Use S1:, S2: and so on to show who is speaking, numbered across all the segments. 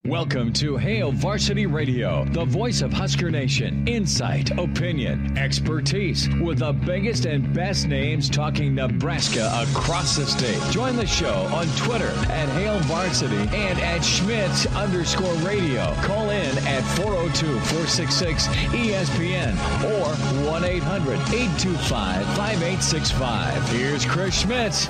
S1: Welcome to Hail Varsity Radio, the voice of Husker Nation. Insight, opinion, expertise, with the biggest and best names talking Nebraska across the state. Join the show on Twitter at Hail Varsity and at Schmitz_radio. Call in at 402-466-ESPN or 1-800-825-5865. Here's Chris Schmidt.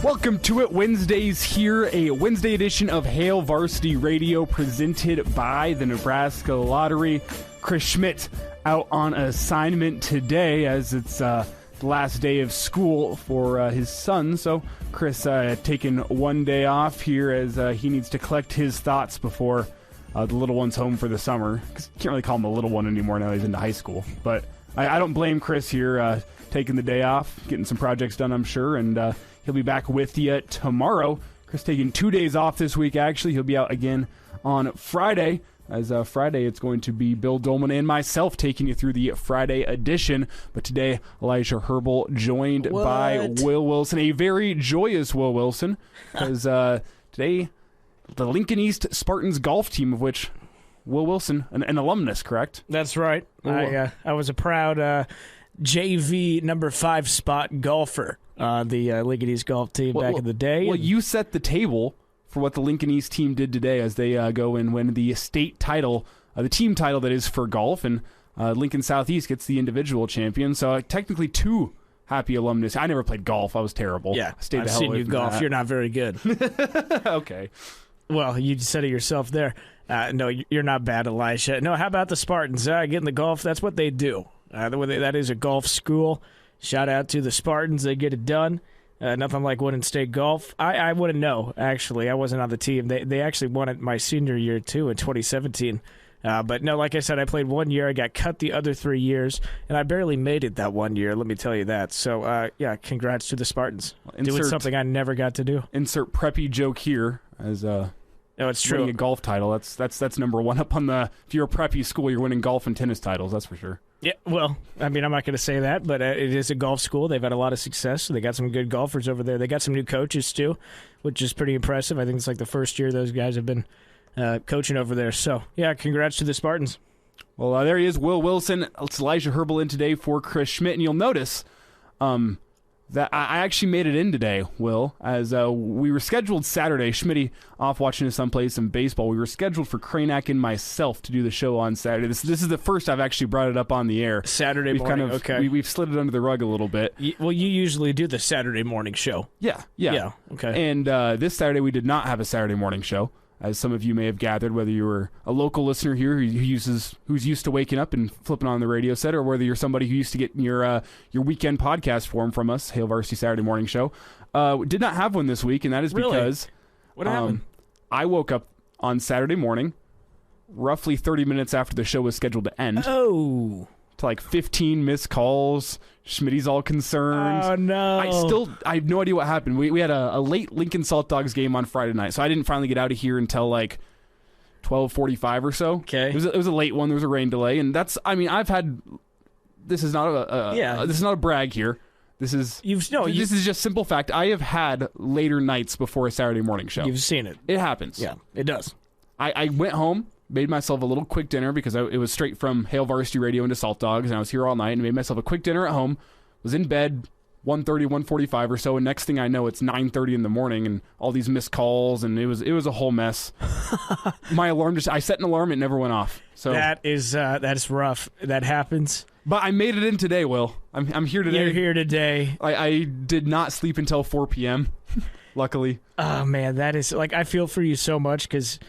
S2: Welcome to it, Wednesdays here, a Wednesday edition of Hail Varsity Radio presented by the Nebraska Lottery. Chris Schmidt out on assignment today as it's the last day of school for his son. So Chris taking one day off here as he needs to collect his thoughts before the little one's home for the summer. Can't really call him a little one anymore now he's into high school. But I don't blame Chris here taking the day off, getting some projects done, I'm sure, and he'll be back with you tomorrow. Chris taking 2 days off this week, actually. He'll be out again on Friday. As Friday, it's going to be Bill Dolman and myself taking you through the Friday edition. But today, Elijah Herbel joined by Will Wilson, a very joyous Will Wilson. Because today, the Lincoln East Spartans golf team, of which Will Wilson, an alumnus, correct?
S3: That's right. I was a proud JV number 5 spot golfer. The Lincoln East golf team back in the day.
S2: Well, you set the table for what the Lincoln East team did today as they go and win the state title, the team title that is for golf, and Lincoln Southeast gets the individual champion. So technically 2 happy alumnus. I never played golf. I was terrible.
S3: Yeah, I've seen you golf. You're not very good.
S2: Okay.
S3: Well, you said it yourself there. No, you're not bad, Elisha. No, how about the Spartans? Getting the golf, that's what they do. That is a golf school. Shout out to the Spartans. They get it done. Nothing like winning state golf. I wouldn't know, actually. I wasn't on the team. They actually won it my senior year, too, in 2017. But no, like I said, I played 1 year. I got cut the other 3 years, and I barely made it that 1 year, let me tell you that. So, yeah, congrats to the Spartans. Doing something I never got to do.
S2: Insert preppy joke here as
S3: no, it's true.
S2: Winning a golf title. That's number one up on the. If you're a preppy school, you're winning golf and tennis titles. That's for sure.
S3: Yeah, well, I mean, I'm not going to say that, but it is a golf school. They've had a lot of success. They got some good golfers over there. They got some new coaches, too, which is pretty impressive. I think it's like the first year those guys have been coaching over there. So, yeah, congrats to the Spartans.
S2: Well, there he is, Will Wilson. It's Elijah Herbel in today for Chris Schmidt. And you'll notice that I actually made it in today, Will, as we were scheduled Saturday. Schmitty off watching his son play some baseball. We were scheduled for Kranak and myself to do the show on Saturday. This is the first I've actually brought it up on the air.
S3: Saturday morning, okay.
S2: We've slid it under the rug a little bit.
S3: Well, you usually do the Saturday morning show.
S2: Yeah,
S3: okay.
S2: And this Saturday we did not have a Saturday morning show, as some of you may have gathered, whether you were a local listener here who's used to waking up and flipping on the radio set, or whether you're somebody who used to get your weekend podcast form from us, Hail Varsity Saturday Morning Show. Did not have one this week, and that is because
S3: what happened?
S2: I woke up on Saturday morning, roughly 30 minutes after the show was scheduled to end.
S3: Oh.
S2: To like 15 missed calls. Schmitty's all concerned.
S3: Oh, no.
S2: I have no idea what happened. We had a late Lincoln Salt Dogs game on Friday night, so I didn't finally get out of here until like 12:45 or so.
S3: Okay.
S2: It was a late one. There was a rain delay, and this is not a brag here. This is just simple fact. I have had later nights before a Saturday morning show.
S3: You've seen it.
S2: It happens.
S3: Yeah, it does.
S2: I went home, made myself a little quick dinner because it was straight from Hail Varsity Radio into Salt Dogs, and I was here all night and made myself a quick dinner at home, was in bed 1:30, 1:45 or so, and next thing I know, it's 9:30 in the morning and all these missed calls, and it was a whole mess. My alarm I set an alarm, it never went off. So
S3: that is rough. That happens.
S2: But I made it in today, Will. I'm here today.
S3: You're here today.
S2: I did not sleep until 4 p.m., luckily.
S3: Oh, man, that is, like, I feel for you so much because,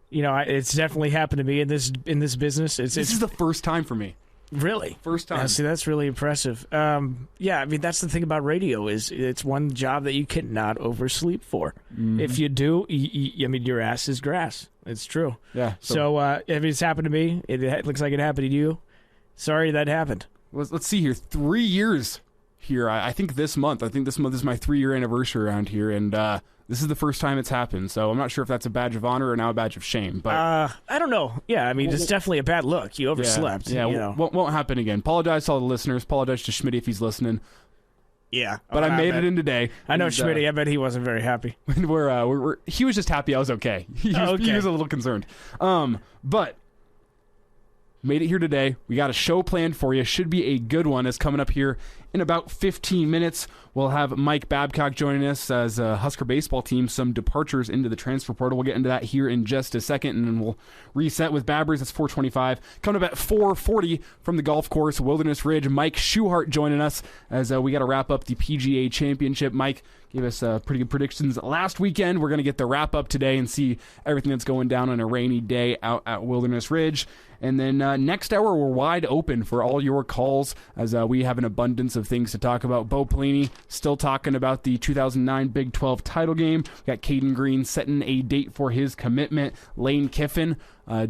S3: you know, it's definitely happened to me in this business. This
S2: is the first time for me.
S3: Really?
S2: First time.
S3: Yeah, see, that's really impressive. Yeah, I mean, that's the thing about radio is it's one job that you cannot oversleep for. Mm-hmm. If you do, I mean, your ass is grass. It's true.
S2: Yeah.
S3: So if it's happened to me, it looks like it happened to you. Sorry that happened.
S2: Let's see here. 3 years here. I think this month is my 3-year anniversary around here, and this is the first time it's happened. So I'm not sure if that's a badge of honor or now a badge of shame. But
S3: I don't know. Yeah, I mean, it's definitely a bad look. You overslept.
S2: Yeah,
S3: you know.
S2: won't happen again. Apologize to all the listeners. Apologize to Schmidt if he's listening.
S3: Yeah.
S2: But I made it in today.
S3: I know Schmidt. I bet he wasn't very happy.
S2: He was just happy I was okay. He was a little concerned. But made it here today. We got a show planned for you. Should be a good one. It's coming up here in about 15 minutes. We'll have Mike Babcock joining us as a Husker baseball team. Some departures into the transfer portal. We'll get into that here in just a second, and then we'll reset with Babbers. It's 4:25. Coming up at 4:40 from the golf course, Wilderness Ridge, Mike Schuchart joining us as we got to wrap up the PGA Championship. Mike gave us pretty good predictions last weekend. We're going to get the wrap up today and see everything that's going down on a rainy day out at Wilderness Ridge. And then next hour, we're wide open for all your calls as we have an abundance of things to talk about. Bo Pelini still talking about the 2009 Big 12 title game. We got Caden Green setting a date for his commitment. Lane Kiffin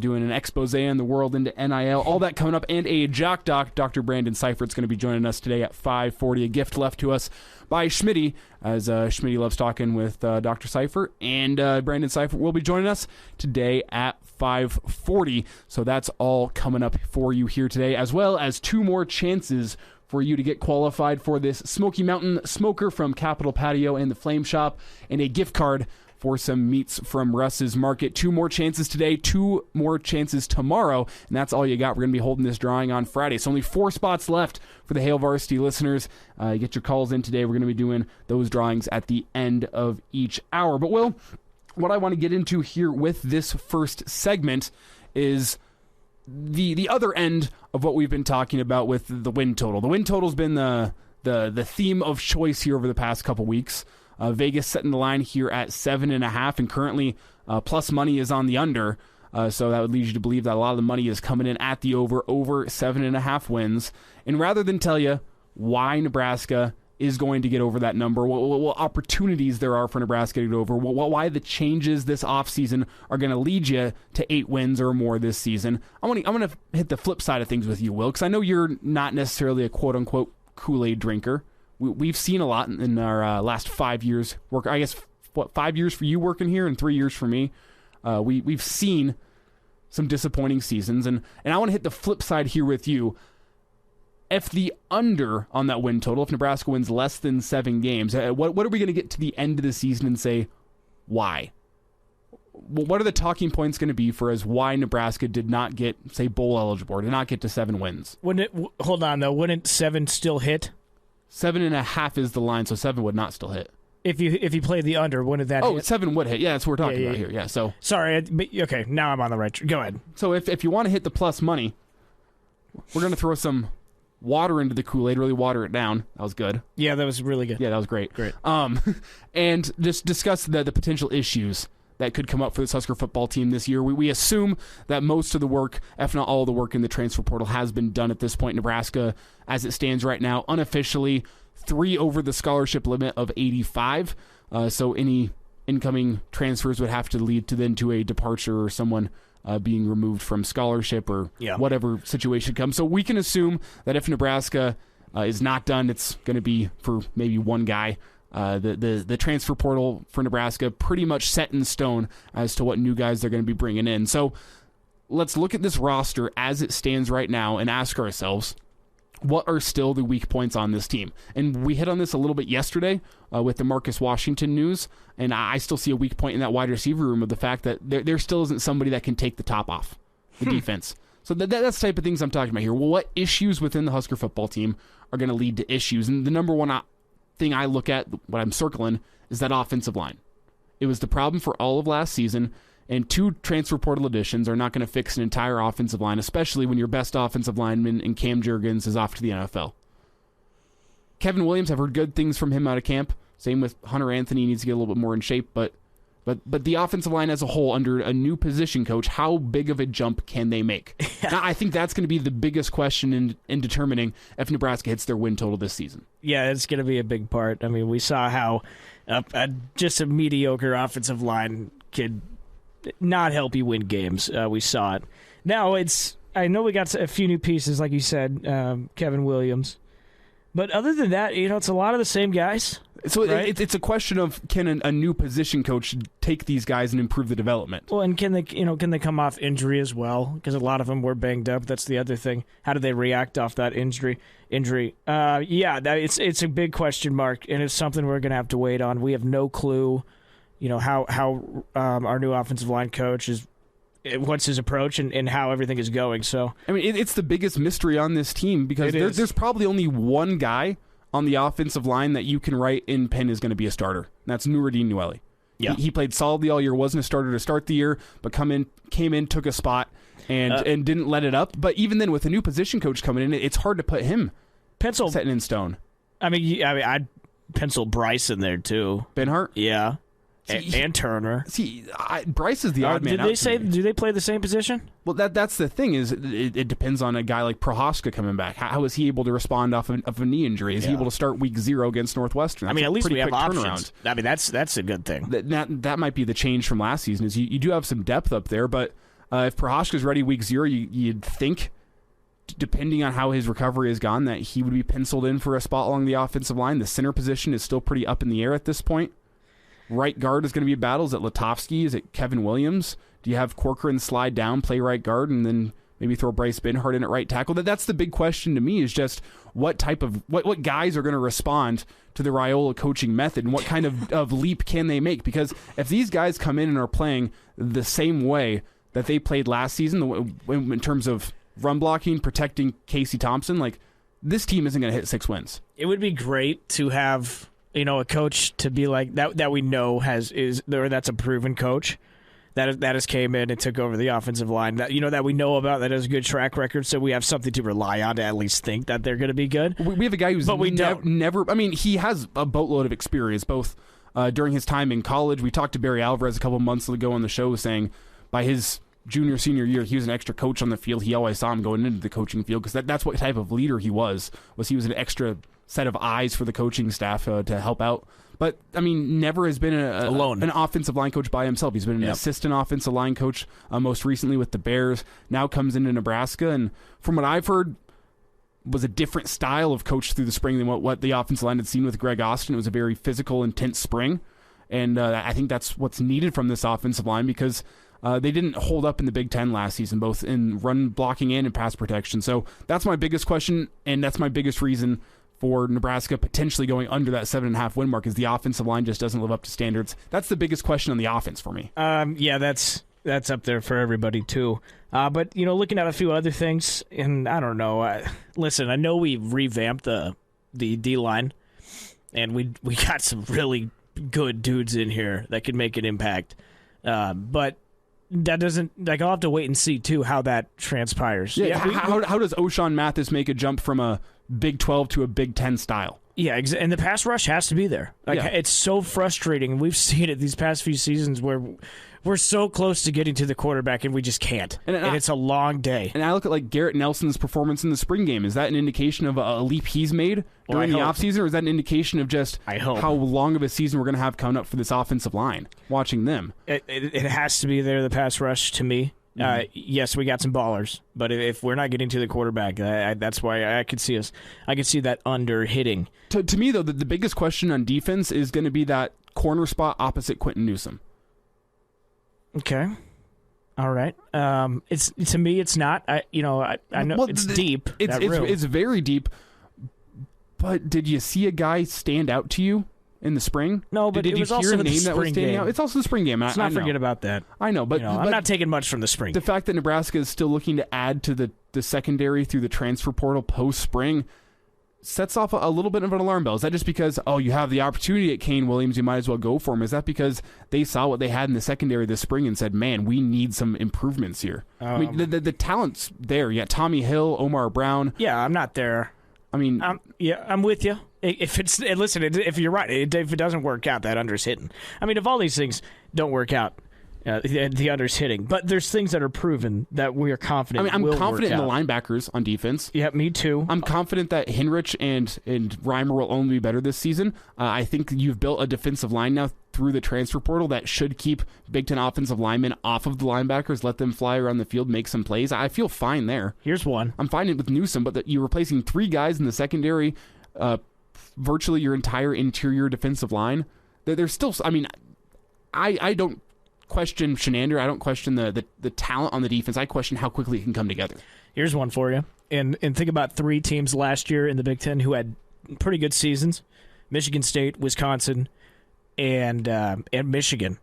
S2: doing an expose on the world into NIL. All that coming up. And a Jock Doc, Dr. Brandon Seifert's going to be joining us today at 5:40. A gift left to us by Schmitty, as Schmitty loves talking with Dr. Seifert. And Brandon Seifert will be joining us today at 5:40. So that's all coming up for you here today, as well as 2 more chances for you to get qualified for this Smoky Mountain Smoker from Capitol Patio and the Flame Shop, and a gift card for some meats from Russ's Market. 2 more chances today, 2 more chances tomorrow, and that's all you got. We're going to be holding this drawing on Friday. So only 4 spots left for the Hail Varsity listeners. Get your calls in today. We're going to be doing those drawings at the end of each hour. But, Will, what I want to get into here with this first segment is the other end of what we've been talking about with the win total. The win total's been the theme of choice here over the past couple weeks. Vegas setting the line here at 7.5, and currently plus money is on the under. So that would lead you to believe that a lot of the money is coming in at the over 7.5 wins. And rather than tell you why Nebraska is going to get over that number, what opportunities there are for Nebraska to get over, why the changes this offseason are going to lead you to 8 wins or more this season, I'm going to hit the flip side of things with you, Will, because I know you're not necessarily a quote-unquote Kool-Aid drinker. We've seen a lot in our last 5 years work. I guess, 5 years for you working here and 3 years for me. We've seen some disappointing seasons, and I want to hit the flip side here with you. If the under on that win total, if Nebraska wins less than 7 games, what are we going to get to the end of the season and say, why? What are the talking points going to be for as why Nebraska did not get, say, bowl eligible, or did not get to 7 wins?
S3: Hold on, though. Wouldn't 7 still hit?
S2: 7.5 is the line, so 7 would not still hit.
S3: If you play the under, wouldn't that hit?
S2: Oh, 7 would hit. Yeah, that's what we're talking about here. Yeah, so
S3: sorry. Okay, now I'm on the right. Go ahead.
S2: So if you want to hit the plus money, we're going to throw some water into the Kool-Aid, really water it down. That was good.
S3: Yeah, that was really good.
S2: Yeah, that was great.
S3: Great.
S2: And just discuss the potential issues that could come up for this Husker football team this year. We assume that most of the work, if not all the work in the transfer portal, has been done at this point. Nebraska, as it stands right now, unofficially 3 over the scholarship limit of 85. So any incoming transfers would have to lead to a departure or someone being removed from scholarship or whatever situation comes. So we can assume that if Nebraska is not done, it's going to be for maybe one guy. The transfer portal for Nebraska pretty much set in stone as to what new guys they're going to be bringing in. So let's look at this roster as it stands right now and ask ourselves, what are still the weak points on this team? And we hit on this a little bit yesterday with the Marcus Washington news, and I still see a weak point in that wide receiver room of the fact that there still isn't somebody that can take the top off the defense. So that's the type of things I'm talking about here. Well, what issues within the Husker football team are going to lead to issues? And the number one thing I look at, what I'm circling, is that offensive line. It was the problem for all of last season, and 2 transfer portal additions are not going to fix an entire offensive line, especially when your best offensive lineman in Cam Jurgens is off to the NFL. Kevin Williams, I've heard good things from him out of camp. Same with Hunter Anthony, he needs to get a little bit more in shape, but the offensive line as a whole, under a new position coach, how big of a jump can they make? Now, I think that's going to be the biggest question in determining if Nebraska hits their win total this season.
S3: Yeah, it's going to be a big part. I mean, we saw how just a mediocre offensive line could not help you win games. We saw it. Now, I know we got a few new pieces, like you said, Kevin Williams. But other than that, it's a lot of the same guys.
S2: So
S3: right?
S2: it's a question of can a new position coach take these guys and improve the development?
S3: Well, and can they come off injury as well? Because a lot of them were banged up. That's the other thing. How do they react off that injury? It's a big question mark, and it's something we're going to have to wait on. We have no clue, how our new offensive line coach is. What's his approach and how everything is going. So
S2: I mean, it's the biggest mystery on this team because there's probably only one guy on the offensive line that you can write in pen is going to be a starter. And that's Nuruddin Nueli.
S3: Yeah.
S2: He played solidly all year, wasn't a starter to start the year, but came in, took a spot, and didn't let it up. But even then, with a new position coach coming in, it's hard to put him setting in stone.
S3: I mean, I'd pencil Bryce in there too.
S2: Benhart?
S3: Yeah. And Turner.
S2: Bryce is the odd man out.
S3: Do they play the same position?
S2: Well, that's the thing is it depends on a guy like Prohaska coming back. How is he able to respond off of a knee injury? Is he able to start week 0 against Northwestern? That's
S3: at least we have options.
S2: Turnaround.
S3: I mean, that's a good thing.
S2: That might be the change from last season is you do have some depth up there, but if Prohaska's ready week 0, you'd think, depending on how his recovery has gone, that he would be penciled in for a spot along the offensive line. The center position is still pretty up in the air at this point. Right guard is going to be a battle. Is it Latovsky? Is it Kevin Williams? Do you have Corcoran slide down, play right guard, and then maybe throw Bryce Benhart in at right tackle? That's the big question to me is just what type of what guys are going to respond to the Raiola coaching method and what kind of leap can they make? Because if these guys come in and are playing the same way that they played last season in terms of run blocking, protecting Casey Thompson, like this team isn't going to hit 6 wins.
S3: It would be great to have a coach to be like that we know that's a proven coach that has came in and took over the offensive line that we know about, that has a good track record, so we have something to rely on to at least think that they're going to be good.
S2: We have a guy who's never. I mean, he has a boatload of experience both during his time in college. We talked to Barry Alvarez a couple months ago on the show saying by his senior year, he was an extra coach on the field. He always saw him going into the coaching field because that's what type of leader he was he was an extra set of eyes for the coaching staff to help out. But, I mean, never has been an offensive line coach by himself. He's been an assistant offensive line coach most recently with the Bears, now comes into Nebraska, and from what I've heard, was a different style of coach through the spring than what the offensive line had seen with Greg Austin. It was a very physical, intense spring, and I think that's what's needed from this offensive line because they didn't hold up in the Big Ten last season, both in run blocking and in pass protection. So that's my biggest question, and that's my biggest reason for Nebraska potentially going under that 7.5 win mark is the offensive line just doesn't live up to standards. That's the biggest question on the offense for me.
S3: That's up there for everybody too. But looking at a few other things, and I don't know. Listen, I know we revamped the D line, and we got some really good dudes in here that could make an impact. But that doesn't I'll have to wait and see too how that transpires.
S2: Yeah, how does O'Shawn Mathis make a jump from a Big 12 to a Big 10 style?
S3: Yeah, and the pass rush has to be there. It's so frustrating. We've seen it these past few seasons where we're so close to getting to the quarterback and we just can't. And it's a long day.
S2: And I look at Garrett Nelson's performance in the spring game. Is that an indication of a leap he's made during the offseason, or is that an indication of just how long of a season we're going to have coming up for this offensive line, watching them?
S3: It has to be there, the pass rush, to me. Yes, we got some ballers, but if we're not getting to the quarterback, that's why I could see that under hitting.
S2: To me, though, the biggest question on defense is going to be that corner spot opposite Quentin Newsome.
S3: Okay, all right. To me, it's not. I know it's deep.
S2: It's very deep. But did you see a guy stand out to you in the spring?
S3: No, but
S2: did
S3: it was
S2: you hear
S3: also
S2: a name that was standing out? It's also the spring game.
S3: Let's not forget about that.
S2: I know, but
S3: I'm not taking much from the spring.
S2: The fact that Nebraska is still looking to add to the secondary through the transfer portal post spring sets off a little bit of an alarm bell. Is that just because you have the opportunity at Kane Williams, you might as well go for him? Is that because they saw what they had in the secondary this spring and said, "Man, we need some improvements here"? I mean, the talent's there. You got Tommy Hill, Omar Brown.
S3: Yeah, I'm not there.
S2: I mean,
S3: I'm with you. If you're right, if it doesn't work out, that under's hitting. I mean, if all these things don't work out, the under's hitting. But there's things that are proven that we are confident.
S2: I'm confident in the linebackers on defense.
S3: Yeah, me too.
S2: I'm confident that Hinrich and Reimer will only be better this season. I think you've built a defensive line now through the transfer portal that should keep Big Ten offensive linemen off of the linebackers, let them fly around the field, make some plays. I feel fine there.
S3: Here's one.
S2: I'm fine with Newsome, but you're replacing 3 guys in the secondary virtually your entire interior defensive line, there's still, I mean, I don't question Shenander. I don't question the talent on the defense. I question how quickly it can come together.
S3: Here's one for you. And think about 3 teams last year in the Big Ten who had pretty good seasons. Michigan State, Wisconsin, and Michigan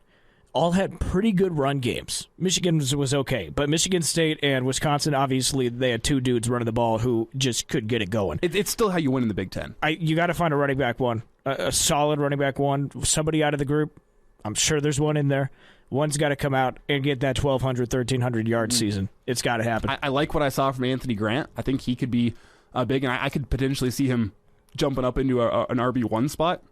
S3: all had pretty good run games. Michigan was okay, but Michigan State and Wisconsin, obviously, they had 2 dudes running the ball who just could get it going.
S2: It's still how you win in the Big Ten.
S3: You got to find a running back one, a solid running back one, somebody out of the group. I'm sure there's one in there. One's got to come out and get that 1,200, 1,300-yard season. It's got to happen.
S2: I like what I saw from Anthony Grant. I think he could be big, and I could potentially see him jumping up into an RB1 spot,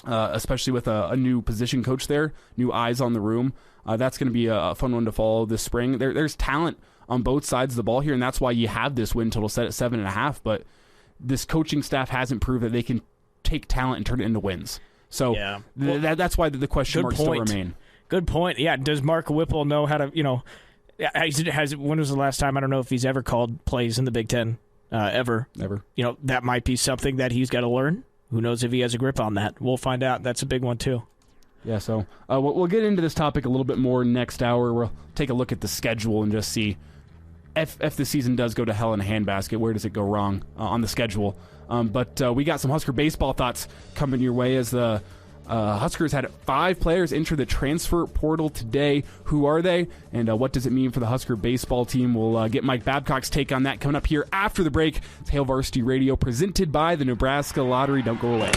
S2: especially with a new position coach there, new eyes on the room. That's going to be a fun one to follow this spring. There's talent on both sides of the ball here, and that's why you have this win total set at 7.5, but this coaching staff hasn't proved that they can take talent and turn it into wins. So that's why the question marks still remain.
S3: Good point. Yeah, does Mark Whipple know how to, when was the last time, I don't know if he's ever called plays in the Big Ten, ever.
S2: Never.
S3: That might be something that he's got to learn. Who knows if he has a grip on that? We'll find out. That's a big one, too.
S2: Yeah, so we'll get into this topic a little bit more next hour. We'll take a look at the schedule and just see if the season does go to hell in a handbasket, where does it go wrong on the schedule. But we got some Husker baseball thoughts coming your way as the Huskers had 5 players enter the transfer portal today. Who are they, and what does it mean for the Husker baseball team? We'll get Mike Babcock's take on that coming up here after the break. It's Hail Varsity Radio, presented by the Nebraska Lottery. Don't go away.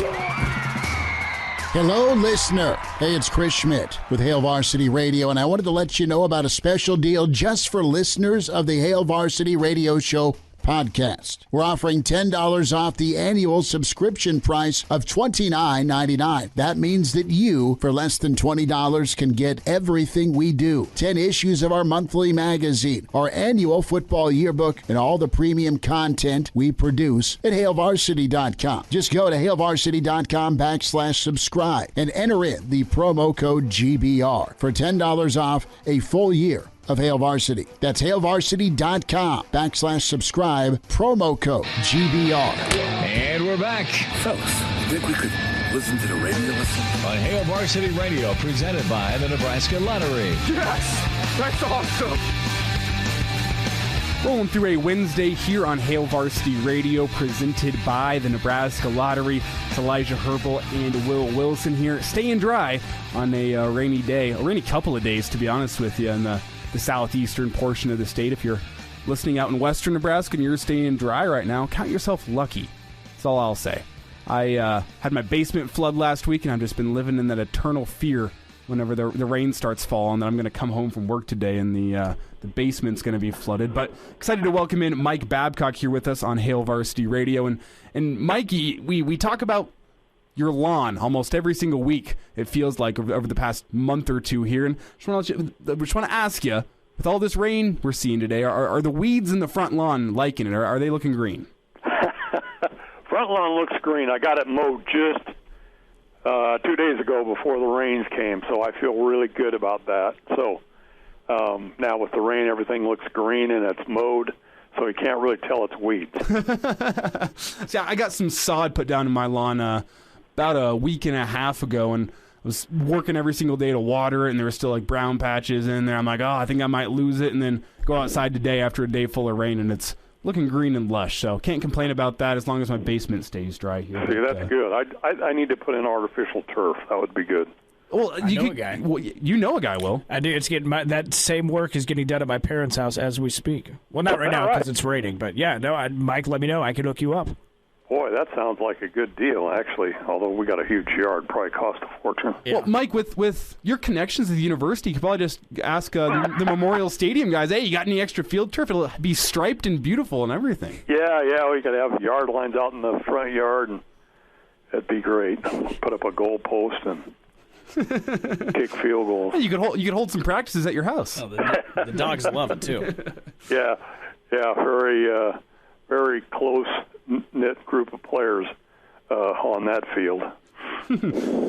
S4: Hello, listener. Hey, it's Chris Schmidt with Hail Varsity Radio, and I wanted to let you know about a special deal just for listeners of the Hail Varsity Radio Show podcast. We're offering $10 off the annual subscription price of $29.99. That means that you, for less than $20, can get everything we do. 10 issues of our monthly magazine, our annual football yearbook, and all the premium content we produce at HailVarsity.com. Just go to HailVarsity.com/subscribe and enter in the promo code GBR for $10 off a full year of Hail Varsity. That's HailVarsity.com/subscribe, promo code GBR.
S1: And we're back.
S5: Fellas, think we could listen to the radio
S1: on Hail Varsity Radio, presented by the Nebraska Lottery.
S2: Yes! That's awesome! Rolling through a Wednesday here on Hail Varsity Radio, presented by the Nebraska Lottery. It's Elijah Herbel and Will Wilson here, staying dry on a rainy day, a rainy couple of days, to be honest with you, in the southeastern portion of the state. If you're listening out in western Nebraska and you're staying dry right now, count yourself lucky. That's all I'll say. I had my basement flood last week, and I've just been living in that eternal fear whenever the rain starts falling that I'm going to come home from work today and the basement's going to be flooded. But excited to welcome in Mike Babcock here with us on Hail Varsity Radio. And Mikey, we talk about your lawn almost every single week, it feels like, over the past month or two here. And just want to ask you, with all this rain we're seeing today, are the weeds in the front lawn liking it? Or are they looking green?
S6: Front lawn looks green. I got it mowed just 2 days ago before the rains came, so I feel really good about that. So now with the rain, everything looks green and it's mowed, so you can't really tell it's weeds.
S2: See, I got some sod put down in my lawn about a week and a half ago, and I was working every single day to water it, and there were still like brown patches in there. I'm like, I think I might lose it, and then go outside today after a day full of rain, and it's looking green and lush. So can't complain about that as long as my basement stays dry here.
S6: See, that's good. I need to put in artificial turf. That would be good.
S2: Well,
S3: I know a guy.
S2: Well, you know a guy, Will.
S3: I do. It's getting that same work is getting done at my parents' house as we speak. Well, not right now because it's raining, but yeah, no. Mike, let me know. I can hook you up.
S6: Boy, that sounds like a good deal, actually, although we got a huge yard, probably cost a fortune.
S2: Yeah. Well, Mike, with your connections to the university, you could probably just ask the Memorial Stadium guys, hey, you got any extra field turf? It'll be striped and beautiful and everything.
S6: Yeah, we could have yard lines out in the front yard, and that'd be great. Put up a goal post and kick field goals.
S2: Hey, you could hold some practices at your house.
S3: Oh, the dogs love it, too.
S6: Yeah, very close-knit group of players on that field.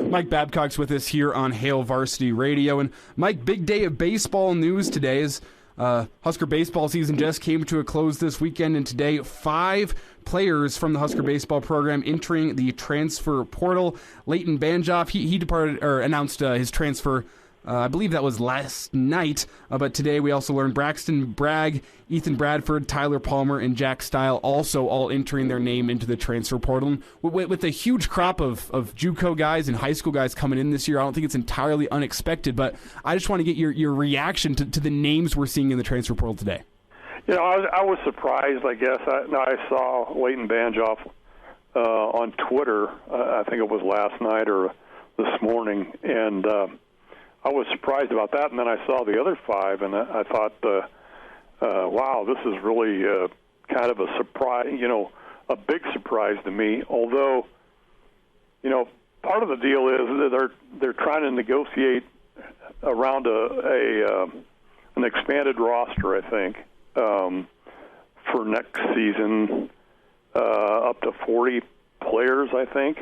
S2: Mike Babcock's with us here on Hail Varsity Radio. And Mike, big day of baseball news today is Husker baseball season just came to a close this weekend, and today 5 players from the Husker baseball program entering the transfer portal. Leighton Banjoff, he departed or announced his transfer. I believe that was last night, but today we also learned Braxton Bragg, Ethan Bradford, Tyler Palmer, and Jack Stile also all entering their name into the transfer portal. And with a huge crop of JUCO guys and high school guys coming in this year, I don't think it's entirely unexpected, but I just want to get your reaction to the names we're seeing in the transfer portal today.
S6: I was surprised, I guess. I saw Leighton Banjoff on Twitter, I think it was last night or this morning, and I was surprised about that, and then I saw the other 5, and I thought, wow, this is really kind of a surprise, a big surprise to me. Although, part of the deal is that they're trying to negotiate around an expanded roster, I think, for next season, up to 40 players, I think.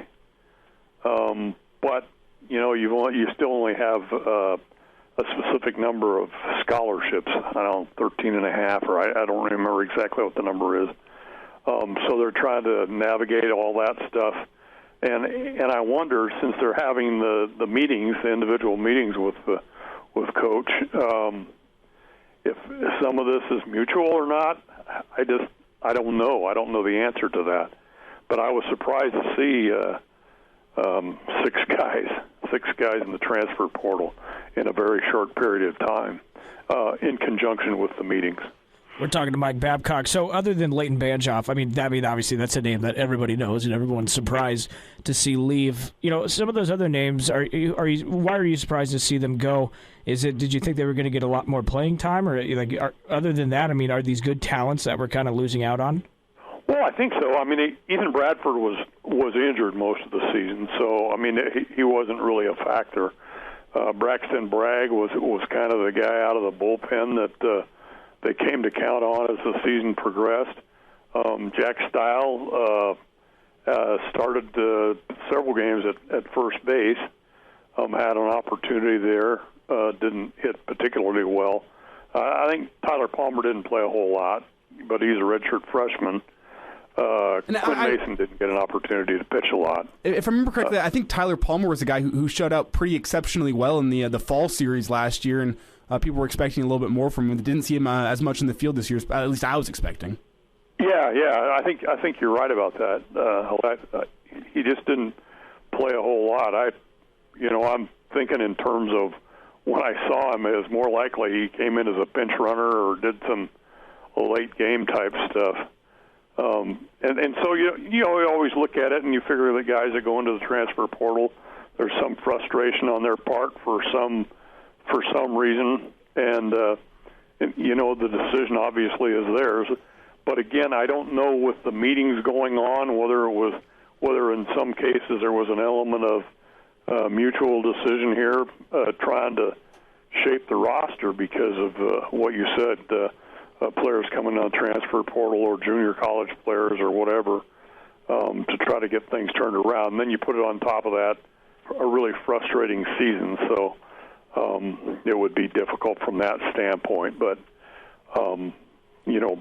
S6: But you still only have a specific number of scholarships. I don't know, 13 and a half, or I don't remember exactly what the number is. So they're trying to navigate all that stuff, and I wonder, since they're having the meetings, the individual meetings with Coach, if some of this is mutual or not. I don't know. I don't know the answer to that. But I was surprised to see 6 guys in the transfer portal in a very short period of time, in conjunction with the meetings.
S3: We're talking to Mike Babcock. So other than Leighton Banjoff, I mean, obviously that's a name that everybody knows and everyone's surprised to see leave. Some of those other names, why are you surprised to see them go? Did you think they were going to get a lot more playing time, or other than that, I mean, are these good talents that we're kind of losing out on?
S6: Well, I think so. I mean, Ethan Bradford was injured most of the season, so I mean he wasn't really a factor. Braxton Bragg was kind of the guy out of the bullpen that they came to count on as the season progressed. Jack Stile started several games at first base, had an opportunity there, didn't hit particularly well. I think Tyler Palmer didn't play a whole lot, but he's a redshirt freshman. Quinn Mason didn't get an opportunity to pitch a lot.
S2: If I remember correctly, I think Tyler Palmer was a guy who showed out pretty exceptionally well in the fall series last year, and people were expecting a little bit more from him. Didn't see him as much in the field this year, at least I was expecting.
S6: Yeah, I think you're right about that. He just didn't play a whole lot. I'm thinking in terms of when I saw him, it was more likely he came in as a pinch runner or did some late game type stuff. And so you always look at it and you figure the guys that go into the transfer portal, there's some frustration on their part for some reason, and the decision obviously is theirs. But again, I don't know with the meetings going on whether in some cases there was an element of mutual decision here, trying to shape the roster because of what you said. Players coming on transfer portal or junior college players or whatever, to try to get things turned around. And then you put it on top of that, a really frustrating season. So it would be difficult from that standpoint. But,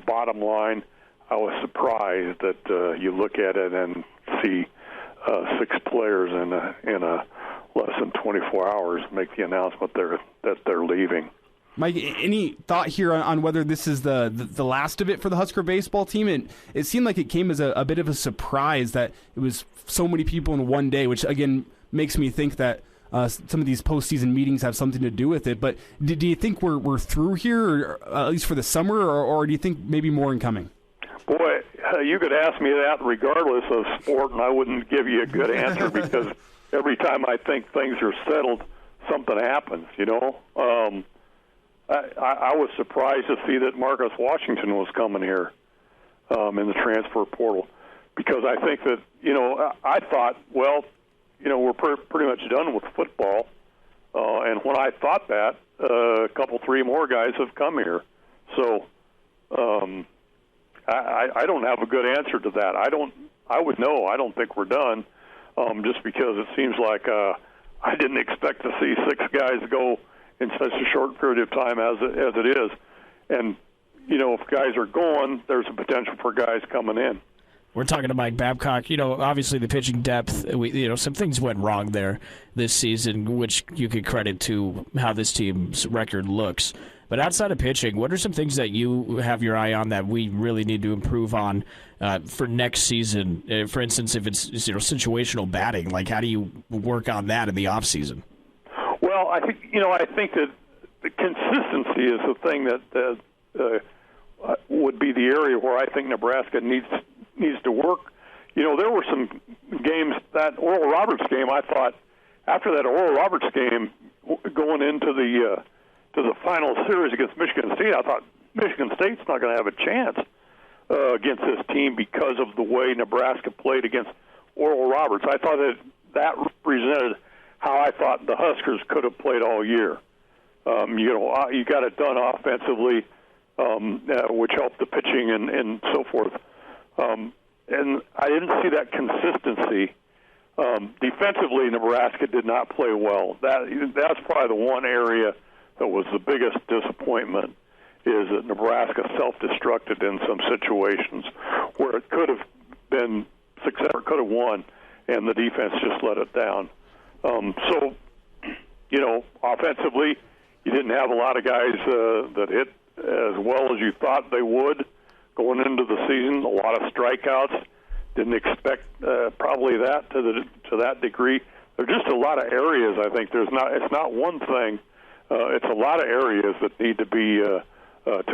S6: bottom line, I was surprised that you look at it and see 6 players in a less than 24 hours make the announcement that they're leaving.
S2: Mike, any thought here on whether this is the last of it for the Husker baseball team? It seemed like it came as a bit of a surprise that it was so many people in one day, which, again, makes me think that some of these postseason meetings have something to do with it. But do you think we're through here, or at least for the summer, or do you think maybe more incoming?
S6: Boy, you could ask me that regardless of sport, and I wouldn't give you a good answer because every time I think things are settled, something happens, I was surprised to see that Marcus Washington was coming here in the transfer portal, because I think that, I thought, well, we're pretty much done with football. And when I thought that, a couple, 3 more guys have come here. So I don't have a good answer to that. I would know. I don't think we're done, just because it seems like I didn't expect to see 6 guys go in such a short period of time as it is. And, if guys are going, there's a potential for guys coming in.
S3: We're talking to Mike Babcock. Obviously the pitching depth, some things went wrong there this season, which you could credit to how this team's record looks. But outside of pitching, what are some things that you have your eye on that we really need to improve on for next season? For instance, if it's situational batting, like how do you work on that in the off season?
S6: Well, I think that the consistency is the thing that would be the area where I think Nebraska needs to work. There were some games, that Oral Roberts game, I thought, after that Oral Roberts game, going into the final series against Michigan State, I thought Michigan State's not going to have a chance against this team because of the way Nebraska played against Oral Roberts. I thought that represented how I thought the Huskers could have played all year. You got it done offensively, which helped the pitching and so forth. And I didn't see that consistency. Defensively, Nebraska did not play well. That's probably the one area that was the biggest disappointment, is that Nebraska self-destructed in some situations where it could have been successful, could have won, and the defense just let it down. Offensively, you didn't have a lot of guys that hit as well as you thought they would going into the season. A lot of strikeouts. Didn't expect probably that to that degree. There's just a lot of areas. I think it's not one thing. It's a lot of areas that need to be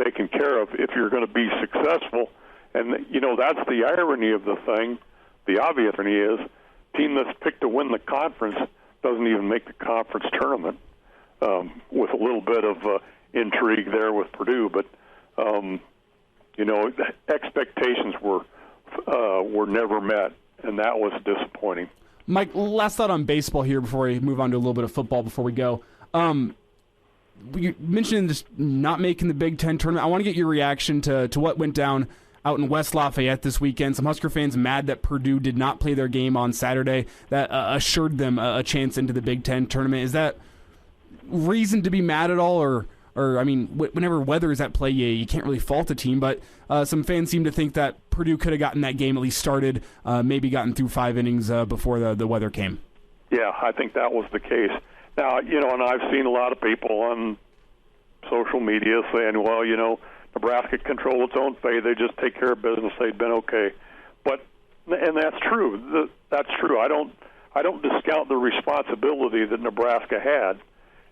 S6: taken care of if you're going to be successful. And that's the irony of the thing. The obvious irony is, team that's picked to win the conference doesn't even make the conference tournament, with a little bit of intrigue there with Purdue. But expectations were never met, and that was disappointing.
S2: Mike, last thought on baseball here before we move on to a little bit of football before we go. You mentioned just not making the Big Ten tournament. I want to get your reaction to what went down out in West Lafayette this weekend. Some Husker fans mad that Purdue did not play their game on Saturday. That assured them a chance into the Big Ten tournament. Is that reason to be mad at all, or I mean, whenever weather is at play, you can't really fault a team, but some fans seem to think that Purdue could have gotten that game at least started, maybe gotten through 5 innings before the weather came.
S6: Yeah, I think that was the case. Now, and I've seen a lot of people on social media saying, well, Nebraska controlled its own fate. They just take care of business. They'd been okay. And that's true. That's true. I don't discount the responsibility that Nebraska had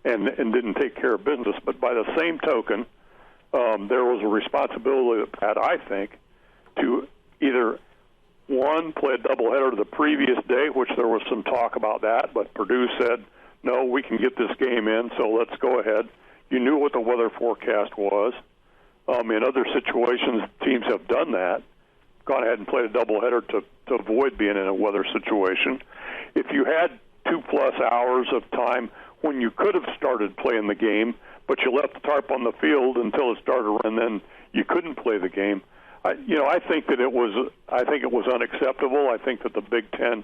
S6: and didn't take care of business. But by the same token, there was a responsibility that Pat, I think, to either, one, play a doubleheader the previous day, which there was some talk about that, but Purdue said, no, we can get this game in, so let's go ahead. You knew what the weather forecast was. In other situations, teams have done that, gone ahead and played a doubleheader to avoid being in a weather situation. If you had 2+ hours of time when you could have started playing the game, but you left the tarp on the field until it started, and then you couldn't play the game, I think that it was unacceptable. I think that the Big Ten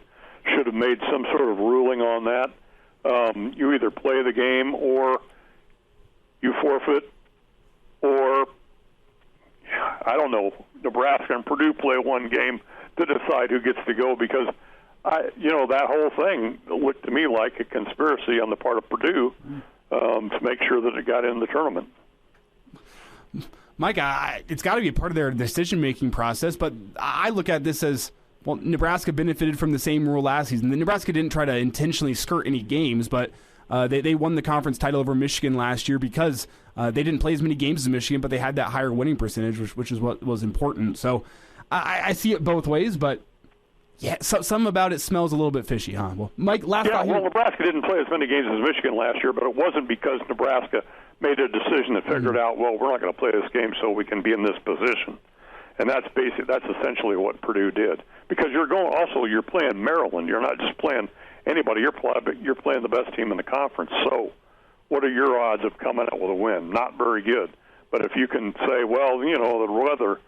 S6: should have made some sort of ruling on that. You either play the game or you forfeit, or I don't know, Nebraska and Purdue play one game to decide who gets to go, because that whole thing looked to me like a conspiracy on the part of Purdue to make sure that it got in the tournament.
S2: Mike, it's got to be a part of their decision-making process, but I look at this as, well, Nebraska benefited from the same rule last season. Nebraska didn't try to intentionally skirt any games, but they won the conference title over Michigan last year because they didn't play as many games as Michigan, but they had that higher winning percentage, which is what was important. So I see it both ways, but yeah, some about it smells a little bit fishy, huh? Well, Mike, last thought here.
S6: Well, Nebraska didn't play as many games as Michigan last year, but it wasn't because Nebraska made a decision and figured out, well, we're not going to play this game so we can be in this position. And that's essentially what Purdue did. Because you're playing Maryland. You're not just playing anybody. You're playing the best team in the conference. So what are your odds of coming out with a win? Not very good. But if you can say, well, the weather,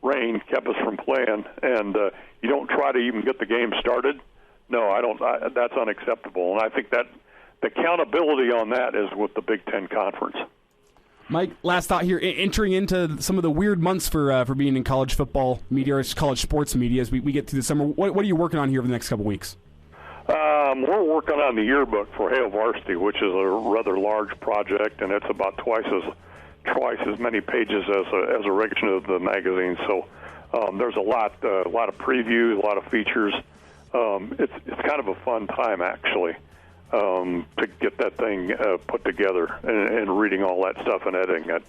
S6: rain kept us from playing, and you don't try to even get the game started, no, I don't. That's unacceptable. And I think that the accountability on that is with the Big Ten Conference.
S2: Mike, last thought here, entering into some of the weird months for being in college football media or college sports media as we get through the summer. What are you working on here over the next couple weeks?
S6: We're working on the yearbook for Hale Varsity, which is a rather large project, and it's about twice as many pages as a regular of the magazine. So there's a lot of previews, a lot of features. It's kind of a fun time, actually, to get that thing put together and reading all that stuff and editing it.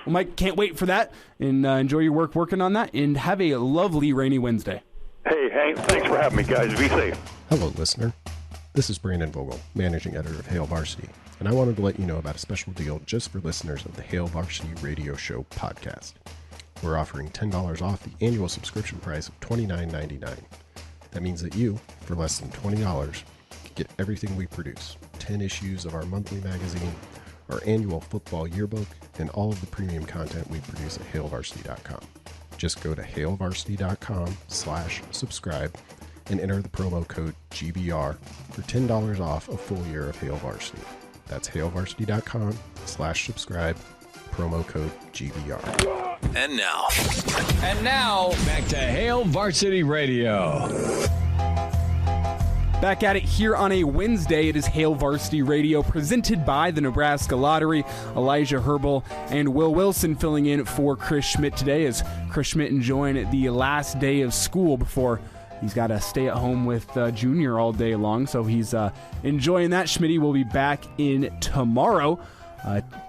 S2: Well, Mike, can't wait for that, and enjoy your work working on that, and have a lovely rainy Wednesday.
S6: Hey, Hank, thanks for having me, guys. Be safe.
S7: Hello, listener. This is Brandon Vogel, managing editor of Hale Varsity, and I wanted to let you know about a special deal just for listeners of the Hale Varsity Radio Show podcast. We're offering $10 off the annual subscription price of $29.99. That means that you, for less than $20, can get everything we produce, 10 issues of our monthly magazine, our annual football yearbook, and all of the premium content we produce at HaleVarsity.com. Just go to HaleVarsity.com/subscribe and enter the promo code GBR for $10 off a full year of Hale Varsity. That's HaleVarsity.com/subscribe, promo code GBR.
S1: And now, back to Hale Varsity Radio.
S2: Back at it here on a Wednesday. It is Hale Varsity Radio, presented by the Nebraska Lottery. Elijah Herbel and Will Wilson filling in for Chris Schmidt today, as Chris Schmidt enjoying the last day of school before he's got to stay at home with Junior all day long. So he's enjoying that. Schmitty will be back in tomorrow.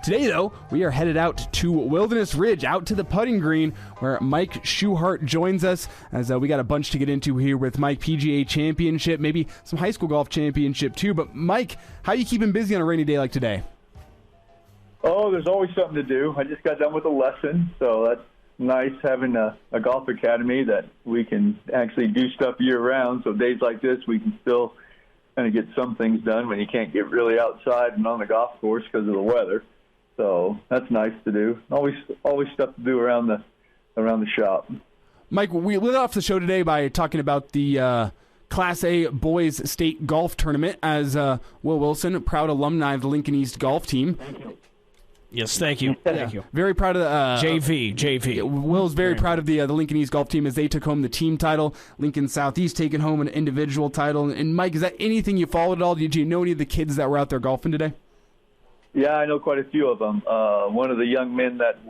S2: Today, though, we are headed out to Wilderness Ridge, out to the putting green, where Mike Schuchart joins us, as we got a bunch to get into here with Mike. PGA Championship, maybe some high school golf championship, too. But, Mike, how are you keeping busy on a rainy day like today?
S8: Oh, there's always something to do. I just got done with a lesson, so that's nice having a golf academy that we can actually do stuff year-round. So days like this, we can still kind of get some things done when you can't get really outside and on the golf course because of the weather. So that's nice to do. Always stuff to do around the shop.
S2: Mike, we lit off the show today by talking about the Class A Boys State Golf Tournament, as Will Wilson, proud alumni of the Lincoln East Golf Team.
S3: Yes, thank you. Thank you.
S2: Very proud of the
S3: JV.
S2: Will's very proud of the Lincoln East Golf Team as they took home the team title. Lincoln Southeast taking home an individual title. And Mike, is that anything you followed at all? Did you know any of the kids that were out there golfing today?
S8: Yeah, I know quite a few of them. One of the young men that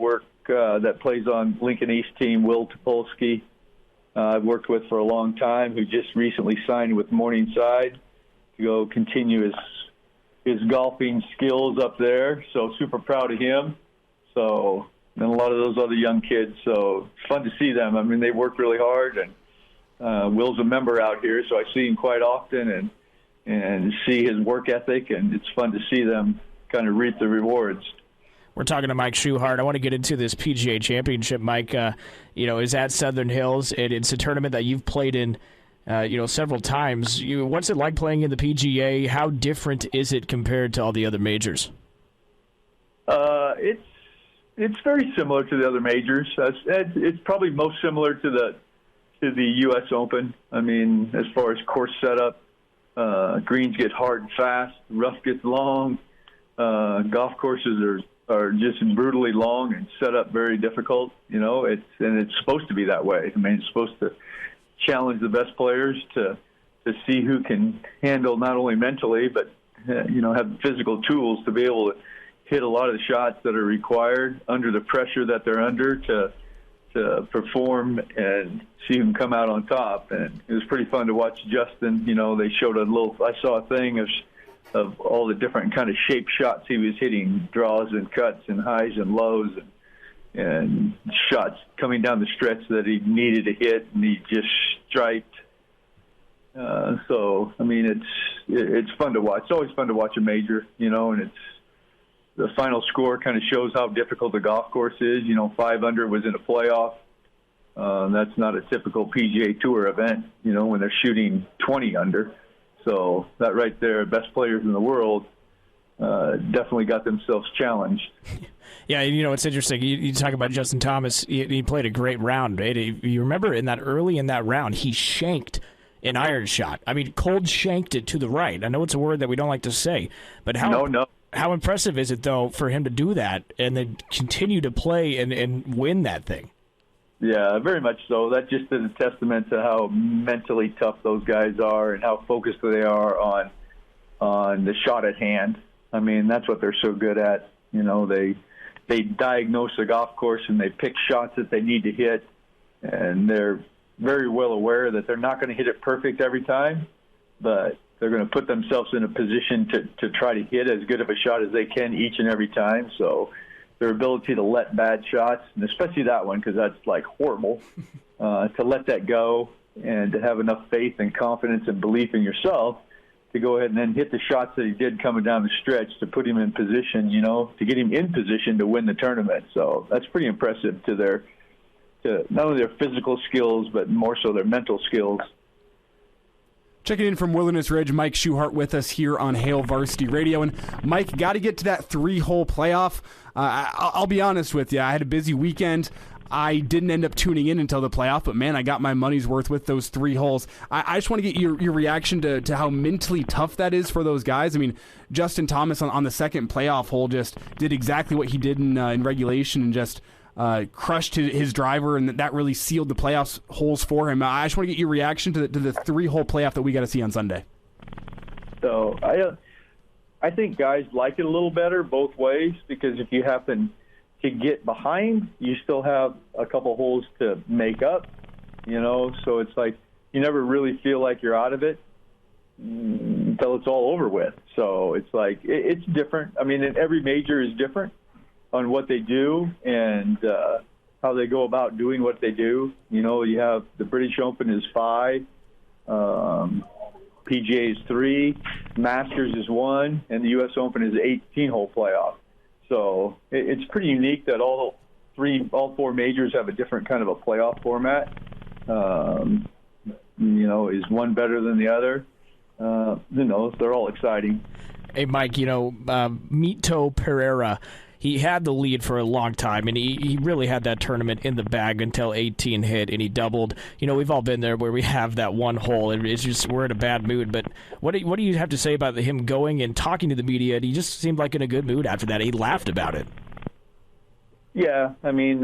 S8: that plays on Lincoln East team, Will Topolsky, I've worked with for a long time, who just recently signed with Morningside to go continue his golfing skills up there. So super proud of him. So, and a lot of those other young kids. So it's fun to see them. I mean, they work really hard, and Will's a member out here, so I see him quite often and see his work ethic, and it's fun to see them kind of reap the rewards.
S3: We're talking to Mike Schuchart. I want to get into this PGA Championship, Mike. Is at Southern Hills, and it's a tournament that you've played in several times. What's it like playing in the PGA? How different is it compared to all the other majors?
S8: It's very similar to the other majors. It's probably most similar to the U.S. Open. I mean, as far as course setup, greens get hard and fast, rough gets long. Golf courses are just brutally long and set up very difficult. It's supposed to be that way. I mean, it's supposed to challenge the best players to see who can handle not only mentally but have physical tools to be able to hit a lot of the shots that are required under the pressure that they're under to perform and see them come out on top. And it was pretty fun to watch Justin. They showed I saw a thing of all the different kind of shaped shots he was hitting, draws and cuts and highs and lows and shots coming down the stretch that he needed to hit, and he just striped. So, I mean, it's fun to watch. It's always fun to watch a major, and the final score kind of shows how difficult the golf course is. 5 under was in a playoff. That's not a typical PGA Tour event, when they're shooting 20 under. So that right there, best players in the world, definitely got themselves challenged.
S3: Yeah, it's interesting. You talk about Justin Thomas. He played a great round. Right? You remember early in that round, he shanked an iron shot. I mean, cold shanked it to the right. I know it's a word that we don't like to say, but how How impressive is it, though, for him to do that and then continue to play and win that thing?
S8: Yeah, very much so. That just is a testament to how mentally tough those guys are and how focused they are on the shot at hand. I mean, that's what they're so good at. You know, they diagnose a golf course and they pick shots that they need to hit, and they're very well aware that they're not going to hit it perfect every time, but they're going to put themselves in a position to try to hit as good of a shot as they can each and every time. So their ability to let bad shots, and especially that one because that's like horrible, to let that go and to have enough faith and confidence and belief in yourself to go ahead and then hit the shots that he did coming down the stretch to put him in position, you know, to get him in position to win the tournament. So that's pretty impressive to not only their physical skills, but more so their mental skills.
S2: Checking in from Wilderness Ridge, Mike Schuchart with us here on Hail Varsity Radio. And Mike, got to get to that 3-hole playoff. I'll be honest with you, I had a busy weekend. I didn't end up tuning in until the playoff, but man, I got my money's worth with those 3 holes. I just want to get your reaction to how mentally tough that is for those guys. I mean, Justin Thomas on the second playoff hole just did exactly what he did in regulation and just crushed his driver, and that really sealed the playoffs holes for him. I just want to get your reaction to the 3-hole playoff that we got to see on Sunday.
S8: So I think guys like it a little better both ways, because if you happen to get behind, you still have a couple holes to make up, you know, so it's like you never really feel like you're out of it until it's all over with. So it's like it's different. I mean, every major is different on what they do and how they go about doing what they do. You know, you have the British Open is 5, PGA is 3, Masters is 1, and the U.S. Open is an 18-hole playoff. So it's pretty unique that all 4 majors have a different kind of a playoff format. You know, is one better than the other? Who knows? They're all exciting.
S3: Hey, Mike, you know, Mito Pereira, he had the lead for a long time, and he really had that tournament in the bag until 18 hit, and he doubled. You know, we've all been there where we have that one hole, and it's just we're in a bad mood. But what do you have to say about him going and talking to the media? He just seemed like in a good mood after that. He laughed about it.
S8: Yeah, I mean,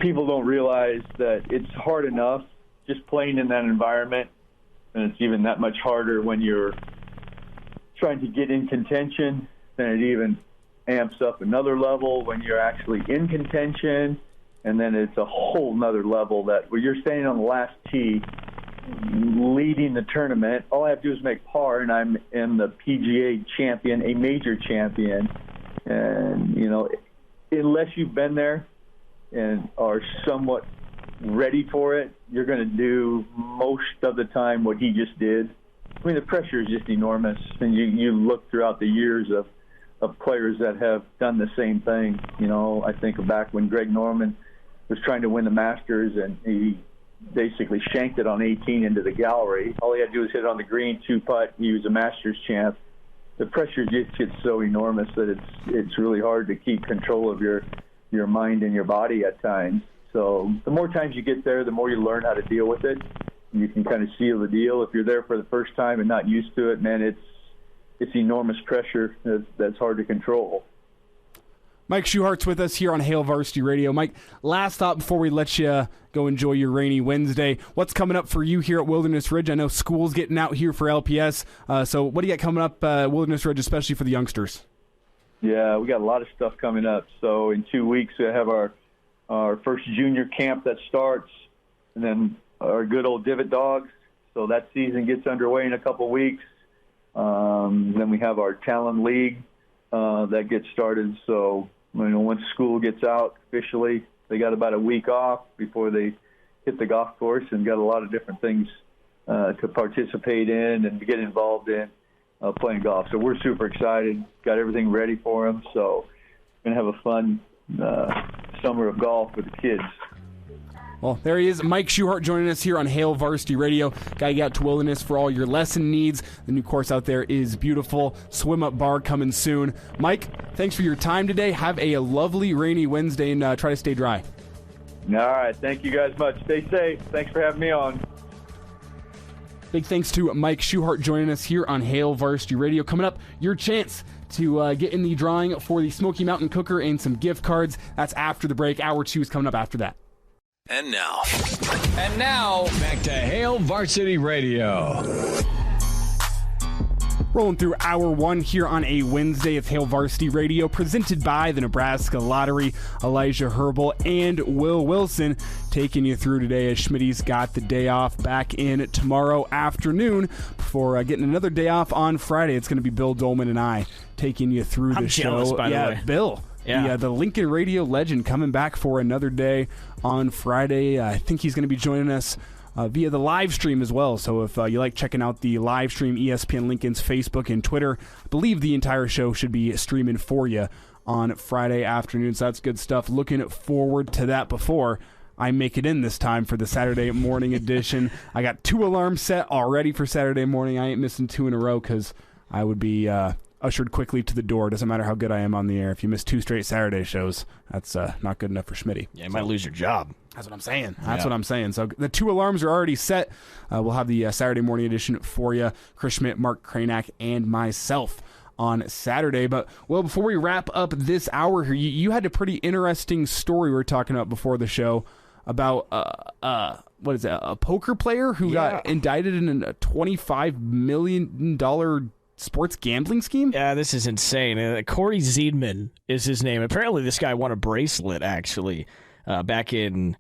S8: people don't realize that it's hard enough just playing in that environment, and it's even that much harder when you're trying to get in contention. Then it even amps up another level when you're actually in contention, and then it's a whole nother level that where you're standing on the last tee leading the tournament. All I have to do is make par, and I'm in the PGA champion, a major champion. And, you know, unless you've been there and are somewhat ready for it, you're going to do most of the time what he just did. I mean, the pressure is just enormous, and you look throughout the years of players that have done the same thing. You know, I think back when Greg Norman was trying to win the Masters, and he basically shanked it on 18 into the gallery. All he had to do was hit it on the green, 2-putt. He was a Masters champ. The pressure just gets so enormous that it's really hard to keep control of your mind and your body at times. So the more times you get there, the more you learn how to deal with it. You can kind of seal the deal. If you're there for the first time and not used to it, man, it's enormous pressure that's hard to control.
S2: Mike Schuchart's with us here on Hail Varsity Radio. Mike, last thought before we let you go enjoy your rainy Wednesday. What's coming up for you here at Wilderness Ridge? I know school's getting out here for LPS. So what do you got coming up Wilderness Ridge, especially for the youngsters?
S8: Yeah, we got a lot of stuff coming up. So in 2 weeks, we have our first junior camp that starts, and then our good old Divot Dogs. So that season gets underway in a couple weeks. Then we have our Talon League that gets started. So, you know, once school gets out officially, they got about a week off before they hit the golf course, and got a lot of different things to participate in and to get involved in playing golf. So we're super excited, got everything ready for them. So we're going to have a fun summer of golf with the kids.
S2: Well, there he is, Mike Schuchart, joining us here on Hail Varsity Radio. Got you out to Wilderness for all your lesson needs. The new course out there is beautiful. Swim Up Bar coming soon. Mike, thanks for your time today. Have a lovely rainy Wednesday, and try to stay dry.
S8: All right. Thank you guys much. Stay safe. Thanks for having me on.
S2: Big thanks to Mike Schuchart joining us here on Hail Varsity Radio. Coming up, your chance to get in the drawing for the Smoky Mountain Cooker and some gift cards. That's after the break. Hour 2 is coming up after that.
S1: And now, back to Hail Varsity Radio.
S2: Rolling through Hour 1 here on a Wednesday of Hail Varsity Radio, presented by the Nebraska Lottery. Elijah Herbel and Will Wilson taking you through today as Schmitty's got the day off back in tomorrow afternoon before getting another day off on Friday. It's going to be Bill Dolman and I taking you through the show.
S3: I'm jealous, by the way.
S2: Bill. Yeah, the Lincoln radio legend coming back for another day on Friday. I think he's going to be joining us via the live stream as well. So if you like checking out the live stream, ESPN Lincoln's Facebook and Twitter, I believe the entire show should be streaming for you on Friday afternoon. So that's good stuff. Looking forward to that before I make it in this time for the Saturday morning edition. I got 2 alarms set already for Saturday morning. I ain't missing 2 in a row because I would be ushered quickly to the door. Doesn't matter how good I am on the air. If you miss 2 straight Saturday shows, that's not good enough for Schmitty.
S3: Yeah, you might lose your job.
S2: That's what I'm saying. What I'm saying. So the 2 alarms are already set. We'll have the Saturday morning edition for you. Chris Schmidt, Mark Kranak, and myself on Saturday. But, well, before we wrap up this hour here, you had a pretty interesting story we were talking about before the show about, what is it, a poker player who got indicted in a $25 million sports gambling scheme?
S3: Yeah, this is insane. Corey Zeidman is his name. Apparently this guy won a bracelet, actually, back in,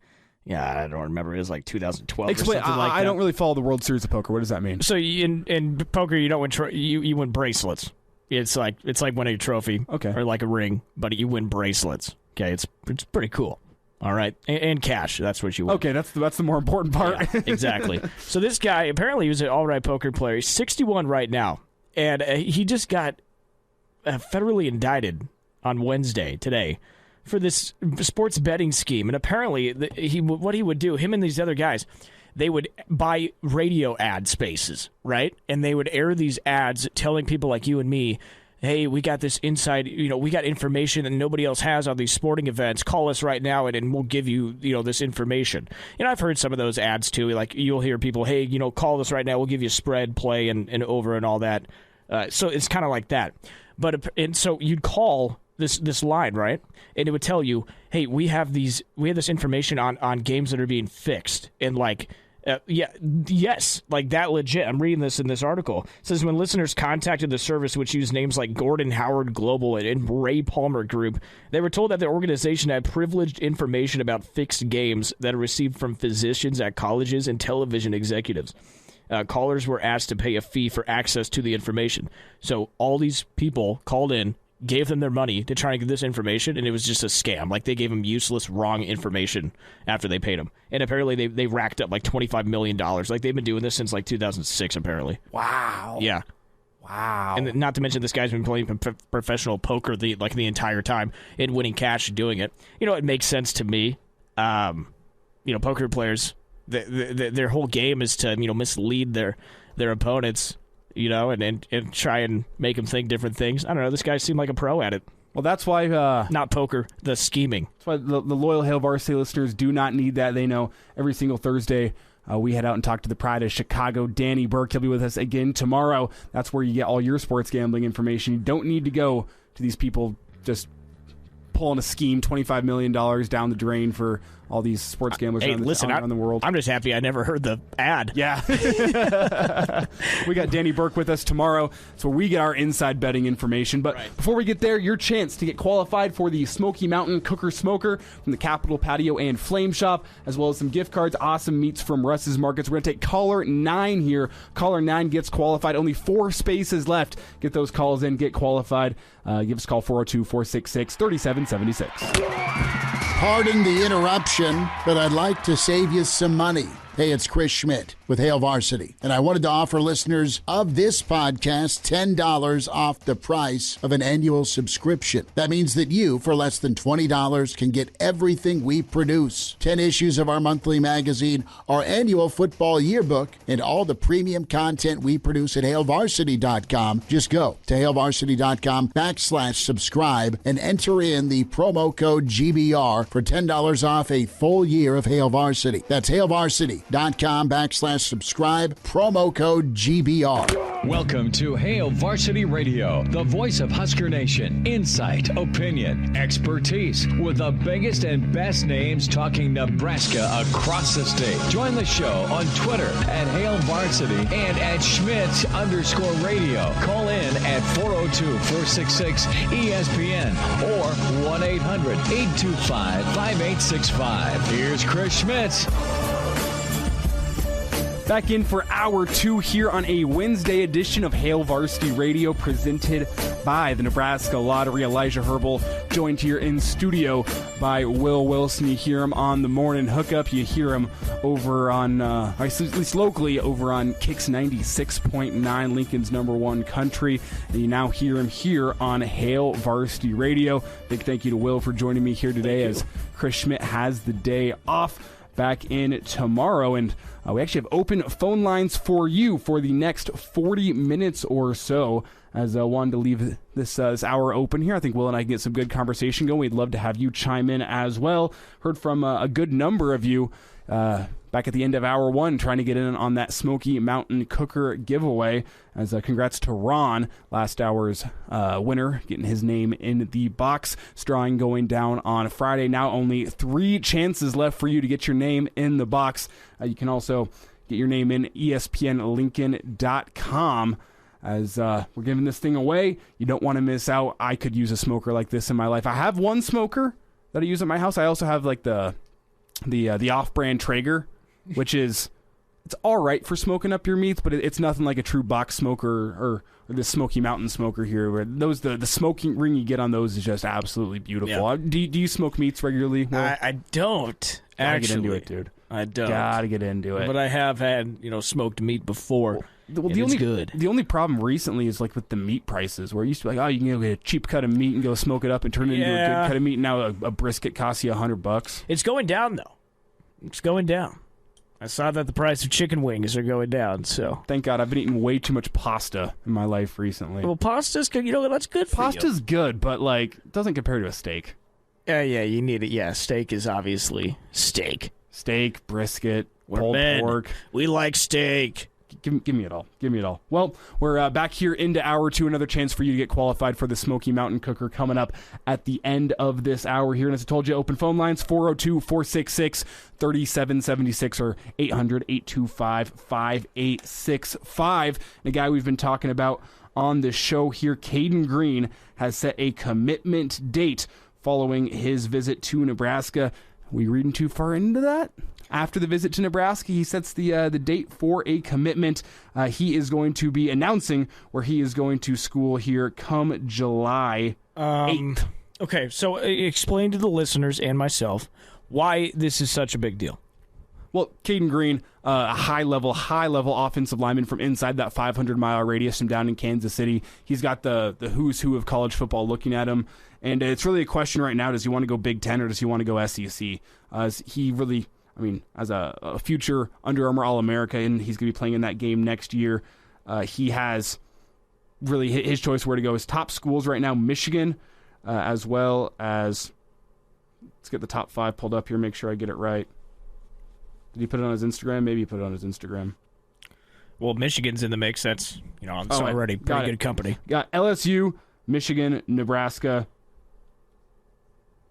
S3: I don't remember. It was like 2012
S2: Explain,
S3: or something like that.
S2: I don't really follow the World Series of Poker. What does that mean?
S3: So in poker, you don't win you win bracelets. It's like winning a trophy, or like a ring, but you win bracelets. Okay, it's pretty cool. All right, and cash. That's what you win.
S2: Okay, that's the more important part.
S3: Yeah, exactly. So this guy, apparently he was an all-right poker player. He's 61 right now, and he just got federally indicted on Wednesday, today, for this sports betting scheme. And apparently what he would do, him and these other guys, they would buy radio ad spaces, right? And they would air these ads telling people like you and me, hey, we got this inside, we got information that nobody else has on these sporting events. Call us right now and we'll give you, this information. I've heard some of those ads too. Like you'll hear people, hey, call us right now. We'll give you spread, play, and over and all that. So it's kind of like that. And so you'd call this line, right? And it would tell you, hey, we have this information on games that are being fixed. And yes, like that legit. I'm reading this in this article. It says when listeners contacted the service, which used names like Gordon Howard Global and Ray Palmer Group, they were told that the organization had privileged information about fixed games that are received from physicians at colleges and television executives. Callers were asked to pay a fee for access to the information. So all these people called in, gave them their money to try and get this information, and it was just a scam. Like, they gave them useless, wrong information after they paid them. And apparently they racked up like $25 million. Like, they've been doing this since like 2006, apparently.
S2: Wow.
S3: Yeah.
S2: Wow.
S3: And not to mention this guy's been playing professional poker the entire time and winning cash and doing it. It makes sense to me. Poker players, their whole game is to, mislead their opponents, and try and make them think different things. I don't know. This guy seemed like a pro at it.
S2: Well, that's why...
S3: not poker, the scheming.
S2: That's why the loyal Hail Varsity listeners do not need that. They know every single Thursday we head out and talk to the pride of Chicago, Danny Burke. He'll be with us again tomorrow. That's where you get all your sports gambling information. You don't need to go to these people just pulling a scheme, $25 million down the drain for all these sports gamblers around the world.
S3: I'm just happy I never heard the ad.
S2: Yeah. We got Danny Burke with us tomorrow. That's where we get our inside betting information. But before we get there, your chance to get qualified for the Smoky Mountain Cooker Smoker from the Capitol Patio and Flame Shop, as well as some gift cards, awesome meats from Russ's Markets. We're going to take caller 9 here. Caller 9 gets qualified. Only 4 spaces left. Get those calls in, get qualified. Give us a call, 402-466-3776.
S4: Pardon the interruption, but I'd like to save you some money. Hey, it's Chris Schmidt with Hail Varsity, and I wanted to offer listeners of this podcast $10 off the price of an annual subscription. That means that you, for less than $20, can get everything we produce. 10 issues of our monthly magazine, our annual football yearbook, and all the premium content we produce at HailVarsity.com. Just go to HailVarsity.com/subscribe and enter in the promo code GBR for $10 off a full year of Hail Varsity. That's HailVarsity.com/ Subscribe, promo code GBR.
S1: Welcome to Hail Varsity Radio, the voice of Husker Nation. Insight, opinion, expertise, with the biggest and best names talking Nebraska across the state. Join the show on Twitter at Hail Varsity and at Schmidt_radio. Call in at 402-466-ESPN or 1-800-825-5865. Here's Chris Schmidt.
S2: Back in for hour 2 here on a Wednesday edition of Hail Varsity Radio, presented by the Nebraska Lottery. Elijah Herbel joined here in studio by Will Wilson. You hear him on the morning hookup. You hear him over on, at least locally, over on Kicks 96.9, Lincoln's #1 country. And you now hear him here on Hail Varsity Radio. Big thank you to Will for joining me here today as Chris Schmidt has the day off. Back in tomorrow, and we actually have open phone lines for you for the next 40 minutes or so. As I wanted to leave this hour open here, I think Will and I can get some good conversation going. We'd love to have you chime in as well. Heard from a good number of you back at the end of hour 1 trying to get in on that Smoky Mountain Cooker giveaway. As congrats to Ron, last hour's winner, getting his name in the box. Drawing going down on Friday. Now only 3 chances left for you to get your name in the box. You can also get your name in ESPNLincoln.com. As we're giving this thing away, you don't want to miss out. I could use a smoker like this in my life. I have one smoker that I use at my house. I also have like the off-brand Traeger, which is, it's all right for smoking up your meats, but it's nothing like a true box smoker or the Smoky Mountain smoker here. Where the smoking ring you get on those is just absolutely beautiful.
S3: Yeah.
S2: Do you smoke meats regularly?
S3: I don't actually.
S2: Gotta get into it, dude.
S3: I don't.
S2: Gotta get into it.
S3: But I have had smoked meat before. It's good.
S2: The only problem recently is like with the meat prices, where it used to be like, oh, you can go get a cheap cut of meat and go smoke it up and turn it into a good cut of meat. Now a brisket costs you $100.
S3: It's going down though. It's going down. I saw that the price of chicken wings are going down. So
S2: thank God, I've been eating way too much pasta in my life recently.
S3: Well, pasta's good. That's good for you.
S2: Pasta's good, but like it doesn't compare to a steak.
S3: Yeah, you need it. Yeah, steak is obviously steak.
S2: Steak, brisket,
S3: pulled pork. We like steak.
S2: Give me it all. Give me it all. Well, we're back here into hour 2. Another chance for you to get qualified for the Smoky Mountain Cooker coming up at the end of this hour here. And as I told you, open phone lines, 402-466-3776 or 800-825-5865. And a guy we've been talking about on the show here, Caden Green, has set a commitment date following his visit to Nebraska. Are we reading too far into that? After the visit to Nebraska, he sets the date for a commitment. He is going to be announcing where he is going to school here come July 8th.
S3: Okay, so explain to the listeners and myself why this is such a big deal.
S2: Well, Caden Green, a high-level offensive lineman from inside that 500-mile radius from down in Kansas City. He's got the who's who of college football looking at him. And it's really a question right now, does he want to go Big Ten or does he want to go SEC? He really... as a future Under Armour All-America, and he's going to be playing in that game next year, he has really his choice where to go. His top schools right now, Michigan, as well as, let's get the top 5 pulled up here, make sure I get it right. Did he put it on his Instagram? Maybe he put it on his Instagram.
S3: Well, Michigan's in the mix. That's, it's already pretty good company.
S2: Got LSU, Michigan, Nebraska.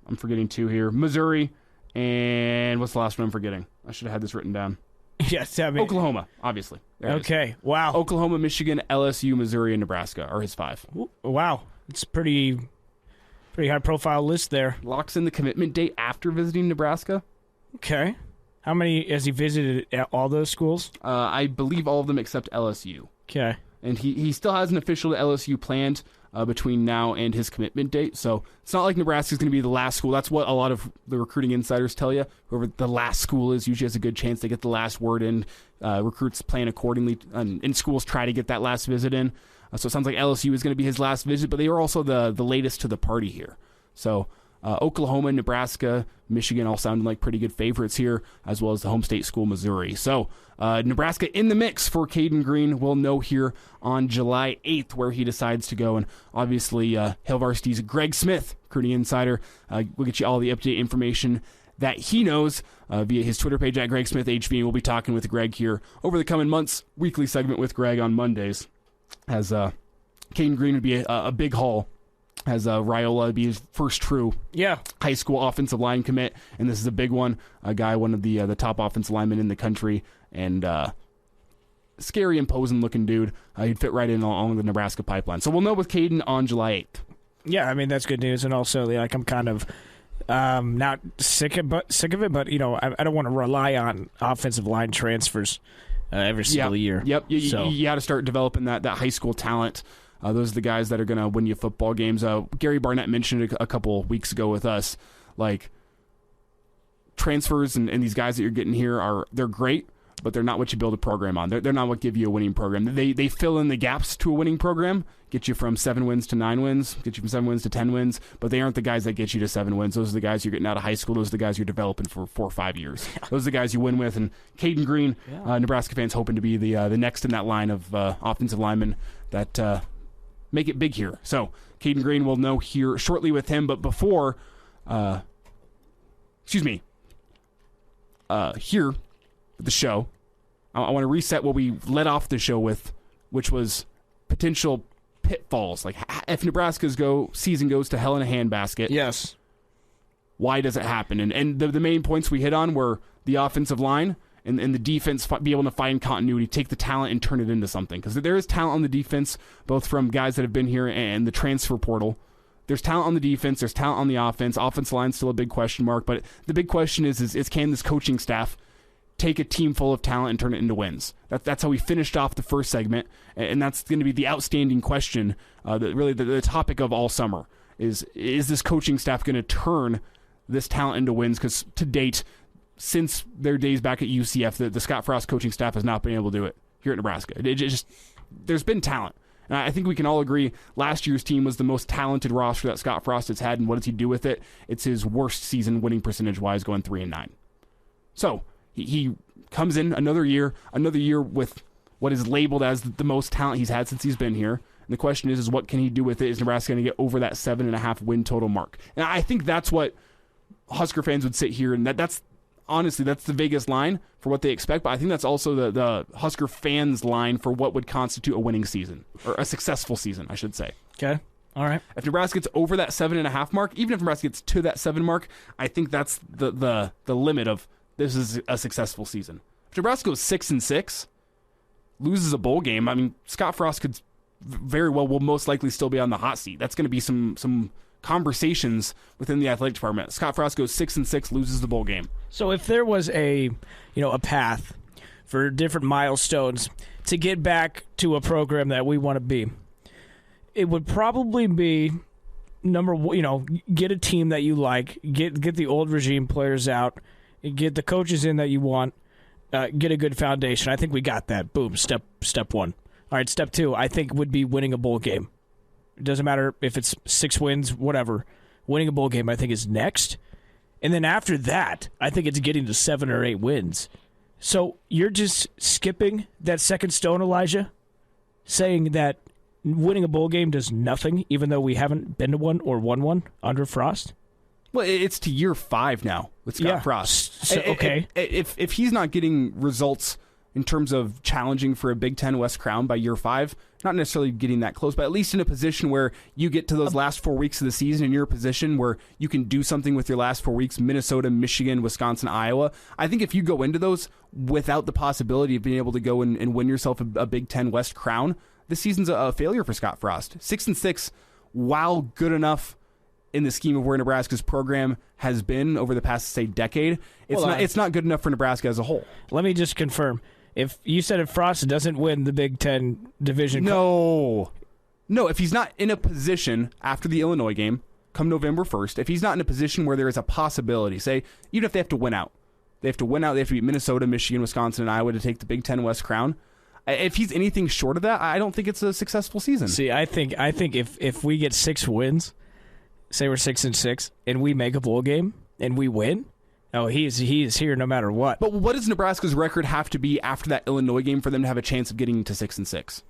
S2: I'm forgetting 2 here. Missouri. And what's the last one I'm forgetting? I should have had this written down.
S3: Yes,
S2: Oklahoma, obviously.
S3: Okay, wow.
S2: Oklahoma, Michigan, LSU, Missouri, and Nebraska are his 5.
S3: Wow, it's a pretty high-profile list there.
S2: Locks in the commitment date after visiting Nebraska.
S3: Okay. How many has he visited at all those schools?
S2: I believe all of them except LSU.
S3: Okay.
S2: And he still has an official LSU planned between now and his commitment date. So it's not like Nebraska's going to be the last school. That's what a lot of the recruiting insiders tell you. Whoever the last school is usually has a good chance to get the last word in. Recruits plan accordingly, and schools try to get that last visit in. So it sounds like LSU is going to be his last visit, but they are also the latest to the party here. So Oklahoma, Nebraska, Michigan all sounding like pretty good favorites here, as well as the home state school, Missouri. So Nebraska in the mix for Caden Green. We'll know here on July 8th where he decides to go. And obviously, Hail Varsity's Greg Smith, recruiting insider, will get you all the update information that he knows via his Twitter page at Greg Smith HV. We'll be talking with Greg here over the coming months. Weekly segment with Greg on Mondays, as Caden Green would be a big haul, as Raiola would be his first true high school offensive line commit, and this is a big one. A guy, one of the top offensive linemen in the country, and scary, imposing looking dude. He'd fit right in along the Nebraska pipeline. So we'll know with Caden on July 8th. Yeah,
S3: I mean, that's good news, and also I'm kind of not sick of it, but I don't want to rely on offensive line transfers every single year.
S2: Yep, you got to start developing that high school talent. Those are the guys that are going to win you football games. Gary Barnett mentioned it a couple weeks ago with us, like transfers and these guys that you're getting here they're great, but they're not what you build a program on. They're not what give you a winning program. They fill in the gaps to a winning program, get you from 7 wins to 9 wins, get you from 7 wins to 10 wins, but they aren't the guys that get you to 7 wins. Those are the guys you're getting out of high school. Those are the guys you're developing for 4 or 5 years. Those are the guys you win with. And Caden Green, Nebraska fans hoping to be the next in that line of offensive linemen that make it big here. So Caden Green will know here shortly with him, but before, here with the show, I want to reset what we led off the show with, which was potential pitfalls. Like, if Nebraska's season goes to hell in a handbasket,
S3: yes,
S2: why does it happen? And the main points we hit on were the offensive line and the defense be able to find continuity, take the talent and turn it into something. Because there is talent on the defense, both from guys that have been here and the transfer portal. There's talent on the defense. There's talent on the offense. Offensive line's still a big question mark. But the big question is can this coaching staff take a team full of talent and turn it into wins? That's how we finished off the first segment, and that's going to be the outstanding question, the topic of all summer, is this coaching staff going to turn this talent into wins? Because to date, since their days back at UCF, the Scott Frost coaching staff has not been able to do it here at Nebraska. There's been talent. And I think we can all agree last year's team was the most talented roster that Scott Frost has had, and what does he do with it? It's his worst season winning percentage-wise, going 3-9. So he comes in another year with what is labeled as the most talent he's had since he's been here. And the question is what can he do with it? Is Nebraska going to get over that 7.5 win total mark? And I think that's what Husker fans would sit here, and that's honestly, that's the Vegas line for what they expect, but I think that's also the Husker fans' line for what would constitute a winning season, or a successful season, I should say.
S3: Okay, all right.
S2: If Nebraska gets over that 7.5 mark, even if Nebraska gets to that 7 mark, I think that's the limit of this is a successful season. If Nebraska goes 6-6, loses a bowl game, I mean, Scott Frost could will most likely still be on the hot seat. That's going to be some conversations within the athletic department. Scott Frost goes 6-6, loses the bowl game.
S3: So if there was a path for different milestones to get back to a program that we want to be, it would probably be number one, get a team that you like, get the old regime players out, get the coaches in that you want, get a good foundation. I think we got that. Boom, step one. All right, step two, I think, would be winning a bowl game. It doesn't matter if it's 6 wins, whatever. Winning a bowl game, I think, is next. And then after that, I think it's getting to 7 or 8 wins. So you're just skipping that second stone, Elijah, saying that winning a bowl game does nothing, even though we haven't been to one or won one under Frost?
S2: Well, it's to year 5 now with Scott Frost.
S3: So, okay.
S2: If he's not getting results in terms of challenging for a Big Ten West crown by year 5, not necessarily getting that close, but at least in a position where you get to those last 4 weeks of the season and you're in a position where you can do something with your last 4 weeks, Minnesota, Michigan, Wisconsin, Iowa. I think if you go into those without the possibility of being able to go and win yourself a Big Ten West crown, this season's a failure for Scott Frost. 6-6, while good enough in the scheme of where Nebraska's program has been over the past, say, decade, it's not good enough for Nebraska as a whole.
S3: Let me just confirm. If you said if Frost doesn't win the Big Ten division...
S2: No, if he's not in a position after the Illinois game, come November 1st, if he's not in a position where there is a possibility, say, even if they have to win out, they have to beat Minnesota, Michigan, Wisconsin, and Iowa to take the Big Ten West crown. If he's anything short of that, I don't think it's a successful season.
S3: See, I think if we get 6 wins, say we're 6-6, and we make a bowl game, and we win... Oh, he is here no matter what.
S2: But what does Nebraska's record have to be after that Illinois game for them to have a chance of getting to 6-6?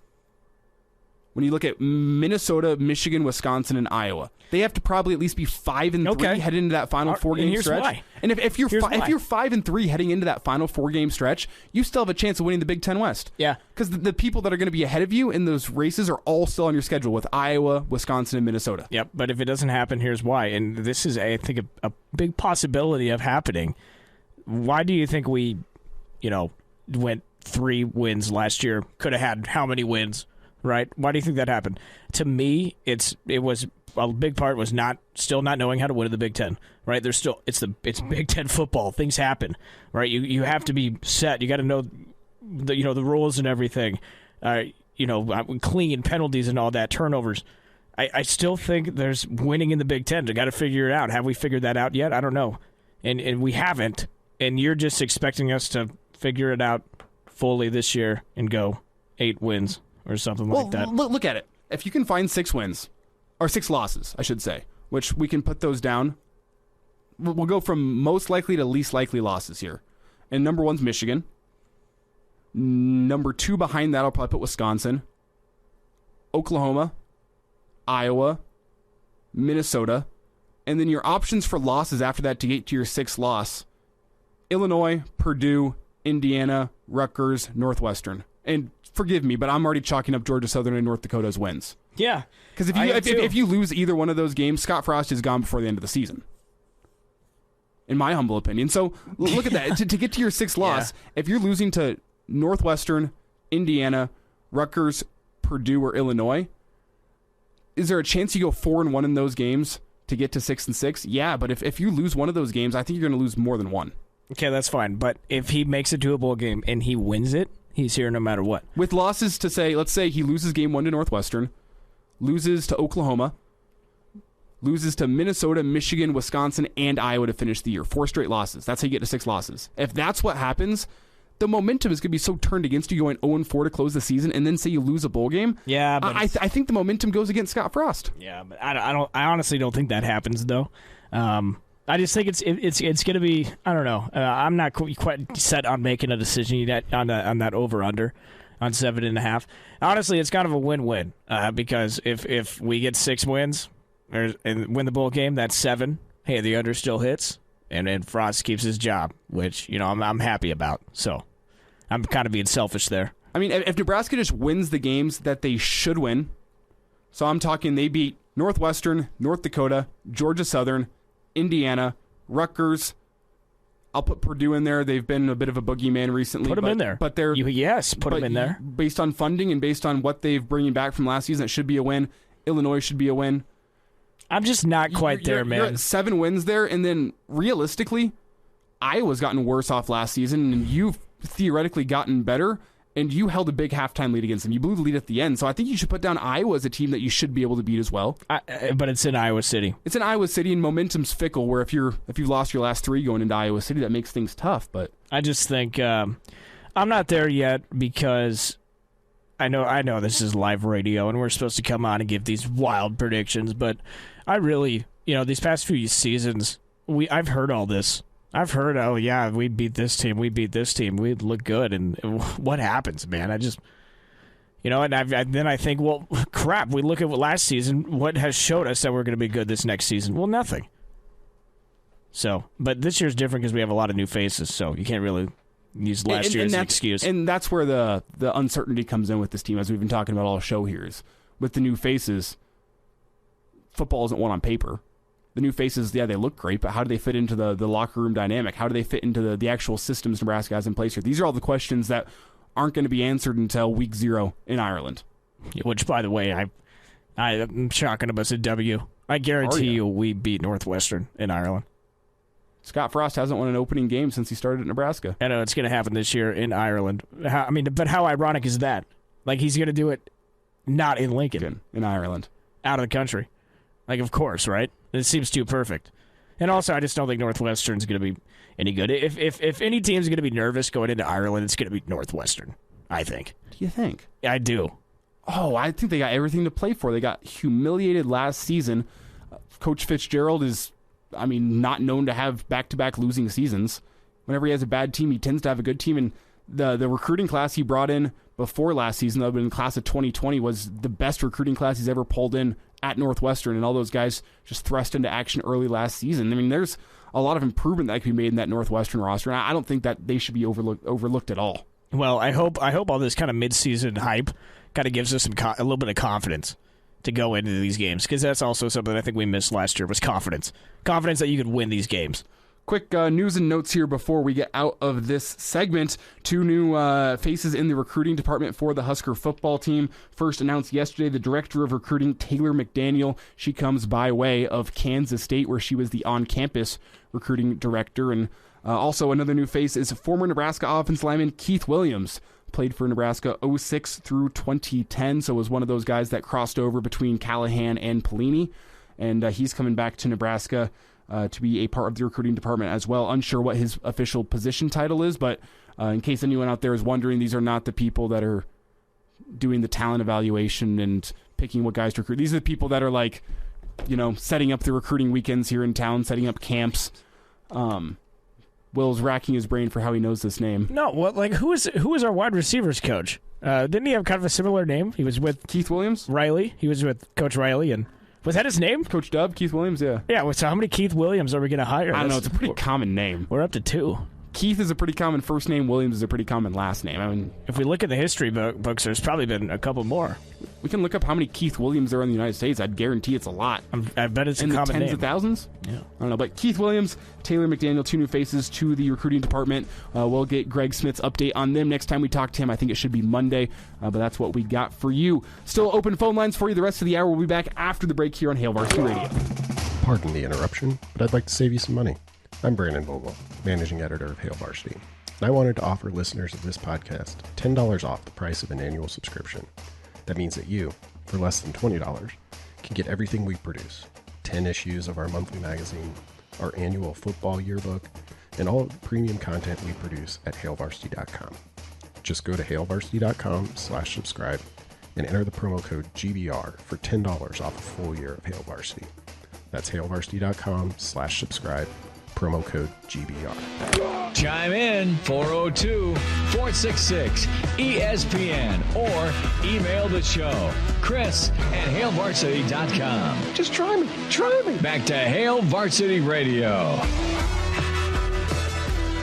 S2: when you look at Minnesota, Michigan, Wisconsin, and Iowa. They have to probably at least be 5-3 heading into that final 4-game stretch.
S3: Why.
S2: And if you're 5-3 heading into that final 4-game stretch, you still have a chance of winning the Big Ten West.
S3: Yeah,
S2: because the people that are going to be ahead of you in those races are all still on your schedule with Iowa, Wisconsin, and Minnesota.
S3: Yep. But if it doesn't happen, here's why. And this is, I think, a big possibility of happening. Why do you think we, went 3 wins last year? Could have had how many wins? Right? Why do you think that happened? To me, it was a big part was still not knowing how to win in the Big Ten. Right? It's Big Ten football. Things happen. Right? You have to be set. You got to know the rules and everything. Clean penalties and all that, turnovers. I still think there's winning in the Big Ten. You got to figure it out. Have we figured that out yet? I don't know, and we haven't. And you're just expecting us to figure it out fully this year and go 8 wins. Or something like that.
S2: Look at it. If you can find 6 wins, or 6 losses, I should say, which we can put those down, we'll go from most likely to least likely losses here. And number 1's Michigan. Number 2 behind that, I'll probably put Wisconsin, Oklahoma, Iowa, Minnesota. And then your options for losses after that to get to your 6th loss, Illinois, Purdue, Indiana, Rutgers, Northwestern. And forgive me, but I'm already chalking up Georgia Southern and North Dakota as wins.
S3: Yeah.
S2: Because if you lose either one of those games, Scott Frost is gone before the end of the season. In my humble opinion. So look at that. to get to your 6th loss, if you're losing to Northwestern, Indiana, Rutgers, Purdue, or Illinois, is there a chance you go 4-1 in those games to get to 6-6? Yeah, but if you lose one of those games, I think you're going to lose more than one.
S3: Okay, that's fine. But if he makes it to a bowl game and he wins it, he's here no matter what.
S2: With losses to say, let's say he loses game 1 to Northwestern, loses to Oklahoma, loses to Minnesota, Michigan, Wisconsin, and Iowa to finish the year. 4 straight losses. That's how you get to 6 losses. If that's what happens, the momentum is going to be so turned against you going 0-4 to close the season, and then say you lose a bowl game.
S3: Yeah, but
S2: I think the momentum goes against Scott Frost.
S3: Yeah, but I honestly don't think that happens though. I just think it's going to be, I don't know. I'm not quite set on making a decision yet on that over-under on 7.5. Honestly, it's kind of a win-win because if we get 6 wins and win the bowl game, that's 7. Hey, the under still hits, and Frost keeps his job, which I'm happy about. So I'm kind of being selfish there.
S2: I mean, if Nebraska just wins the games that they should win, so I'm talking they beat Northwestern, North Dakota, Georgia Southern, Indiana, Rutgers. I'll put Purdue in there. They've been a bit of a boogeyman recently.
S3: Put them in there.
S2: But they're
S3: put them in there.
S2: Based on funding and based on what they've bringing back from last season, it should be a win. Illinois should be a win.
S3: I'm just not quite there, man.
S2: You're at 7 wins there, and then realistically, Iowa's gotten worse off last season, and you've theoretically gotten better. And you held a big halftime lead against them. You blew the lead at the end. So I think you should put down Iowa as a team that you should be able to beat as well.
S3: But it's in Iowa City.
S2: It's in Iowa City, and momentum's fickle, where if you've lost your last 3 going into Iowa City, that makes things tough. But
S3: I just think I'm not there yet because I know this is live radio, and we're supposed to come on and give these wild predictions. But I really, these past few seasons, I've heard all this. I've heard, oh, yeah, we beat this team, we look good, and what happens, man? I just, and then I think, well, crap, we look at last season, what has showed us that we're going to be good this next season? Well, nothing. So, but this year's different because we have a lot of new faces, so you can't really use last year as an excuse.
S2: And that's where the uncertainty comes in with this team, as we've been talking about all show here, is with the new faces, football isn't won on paper. The new faces, yeah, they look great, but how do they fit into the locker room dynamic? How do they fit into the actual systems Nebraska has in place here? These are all the questions that aren't going to be answered until week 0 in Ireland.
S3: Which, by the way, I'm chalking us a W. I guarantee you we beat Northwestern in Ireland.
S2: Scott Frost hasn't won an opening game since he started at Nebraska.
S3: I know it's going to happen this year in Ireland. But how ironic is that? Like, he's going to do it not in Lincoln.
S2: In Ireland.
S3: Out of the country. Like, of course, right? It seems too perfect. And also, I just don't think Northwestern's going to be any good. If any team's going to be nervous going into Ireland, it's going to be Northwestern, I think.
S2: Do you think?
S3: I do.
S2: Oh, I think they got everything to play for. They got humiliated last season. Coach Fitzgerald is, not known to have back-to-back losing seasons. Whenever he has a bad team, he tends to have a good team, and the recruiting class he brought in before last season, though, in the class of 2020, was the best recruiting class he's ever pulled in at Northwestern, and all those guys just thrust into action early last season. I mean, there's a lot of improvement that can be made in that Northwestern roster, and I don't think that they should be overlooked at all.
S3: Well, I hope all this kind of midseason hype kind of gives us a little bit of confidence to go into these games, because that's also something I think we missed last year, was confidence that you could win these games.
S2: Quick news and notes here before we get out of this segment. 2 new faces in the recruiting department for the Husker football team. First announced yesterday, the director of recruiting, Taylor McDaniel. She comes by way of Kansas State, where she was the on-campus recruiting director. And also another new face is former Nebraska offensive lineman Keith Williams. Played for Nebraska 06 through 2010, so was one of those guys that crossed over between Callahan and Pelini. And he's coming back to Nebraska to be a part of the recruiting department as well. Unsure what his official position title is, but in case anyone out there is wondering, these are not the people that are doing the talent evaluation and picking what guys to recruit. These are the people that are like, setting up the recruiting weekends here in town, setting up camps. Will's racking his brain for how he knows this name.
S3: No, who is our wide receivers coach? Didn't he have kind of a similar name? He was with
S2: Keith Williams?
S3: Riley. He was with Coach Riley, and was that his name?
S2: Coach Dub, Keith Williams, yeah.
S3: Yeah, so how many Keith Williams are we going to hire?
S2: I don't know, it's a pretty common name.
S3: We're up to 2.
S2: Keith is a pretty common first name. Williams is a pretty common last name. I mean,
S3: if we look at the history books, there's probably been a couple more.
S2: We can look up how many Keith Williams there are in the United States. I'd guarantee it's a lot.
S3: I bet it's
S2: in
S3: a
S2: the
S3: common
S2: tens
S3: name.
S2: Of thousands.
S3: Yeah,
S2: I don't know, but Keith Williams, Taylor McDaniel, 2 new faces to the recruiting department. We'll get Greg Smith's update on them next time we talk to him. I think it should be Monday, but that's what we got for you. Still open phone lines for you the rest of the hour. We'll be back after the break here on Hail Varsity Radio.
S7: Pardon the interruption, but I'd like to save you some money. I'm Brandon Vogel, managing editor of Hail Varsity, and I wanted to offer listeners of this podcast $10 off the price of an annual subscription. That means that you, for less than $20, can get everything we produce: 10 issues of our monthly magazine, our annual football yearbook, and all the premium content we produce at hailvarsity.com. Just go to hailvarsity.com/subscribe and enter the promo code GBR for $10 off a full year of Hail Varsity. That's hailvarsity.com/subscribe, promo code GBR.
S1: Chime in 402-466-ESPN or email the show, Chris at hailvarsity.com.
S2: Just try me.
S1: Back to Hail Varsity Radio.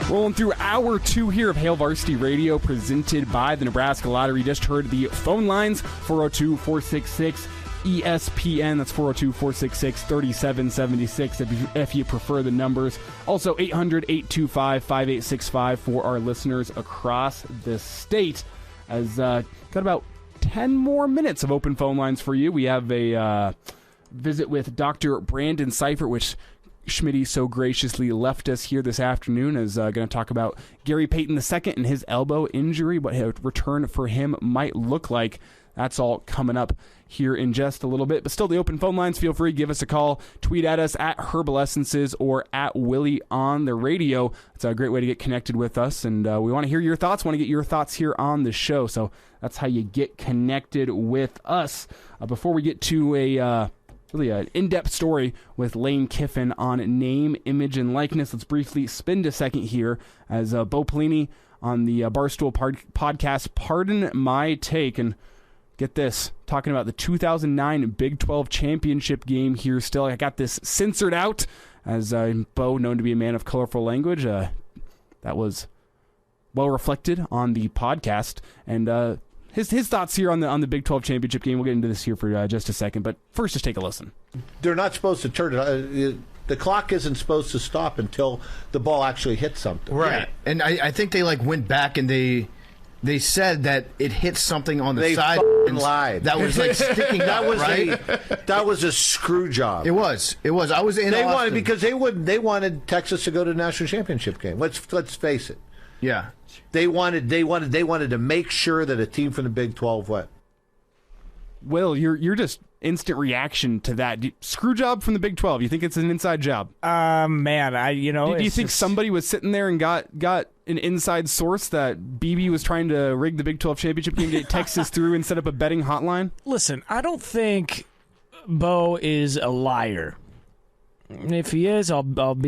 S2: Rolling through hour 2 here of Hail Varsity Radio, presented by the Nebraska Lottery. Just heard the phone lines, 402-466-ESPN. That's 402-466-3776 if you prefer the numbers. Also, 800-825-5865 for our listeners across the state. As got about 10 more minutes of open phone lines for you. We have a visit with Dr. Brandon Seifert, which Schmidt so graciously left us here this afternoon, is going to talk about Gary Payton II and his elbow injury, what a return for him might look like. That's all coming up here in just a little bit. But still, the open phone lines, feel free, give us a call, tweet at us at Herbal Essences or at Willie on the radio. It's a great way to get connected with us, and we want to hear your thoughts, want to get your thoughts here on the show. So that's how you get connected with us. Before we get to really an in-depth story with Lane Kiffin on name, image, and likeness, let's briefly spend a second here as Bo Pelini on the Barstool podcast, Pardon My Take, and get this, talking about the 2009 Big 12 championship game here still. I got this censored out, as Bo, known to be a man of colorful language, that was well reflected on the podcast, and his thoughts here on the Big 12 championship game. We'll get into this here for just a second, but first, just take a listen.
S9: They're not supposed to turn it. The clock isn't supposed to stop until the ball actually hits something.
S10: Right, yeah. And I think they went back and they said that it hit something on the side.
S9: Lied.
S10: That was sticking
S9: that
S10: out,
S9: was
S10: right?
S9: That was a screw job.
S10: It was. I was in.
S9: They
S10: Austin.
S9: wanted because they wanted Texas to go to the national championship game. Let's face it.
S10: Yeah.
S9: They wanted to make sure that a team from the Big 12 went.
S2: Will, your just instant reaction to that screw job from the Big 12. You think it's an inside job?
S3: Man,
S2: Do you think somebody was sitting there and got an inside source that BB was trying to rig the Big 12 championship game to get Texas through and set up a betting hotline?
S3: Listen, I don't think Bo is a liar. If he is, I'll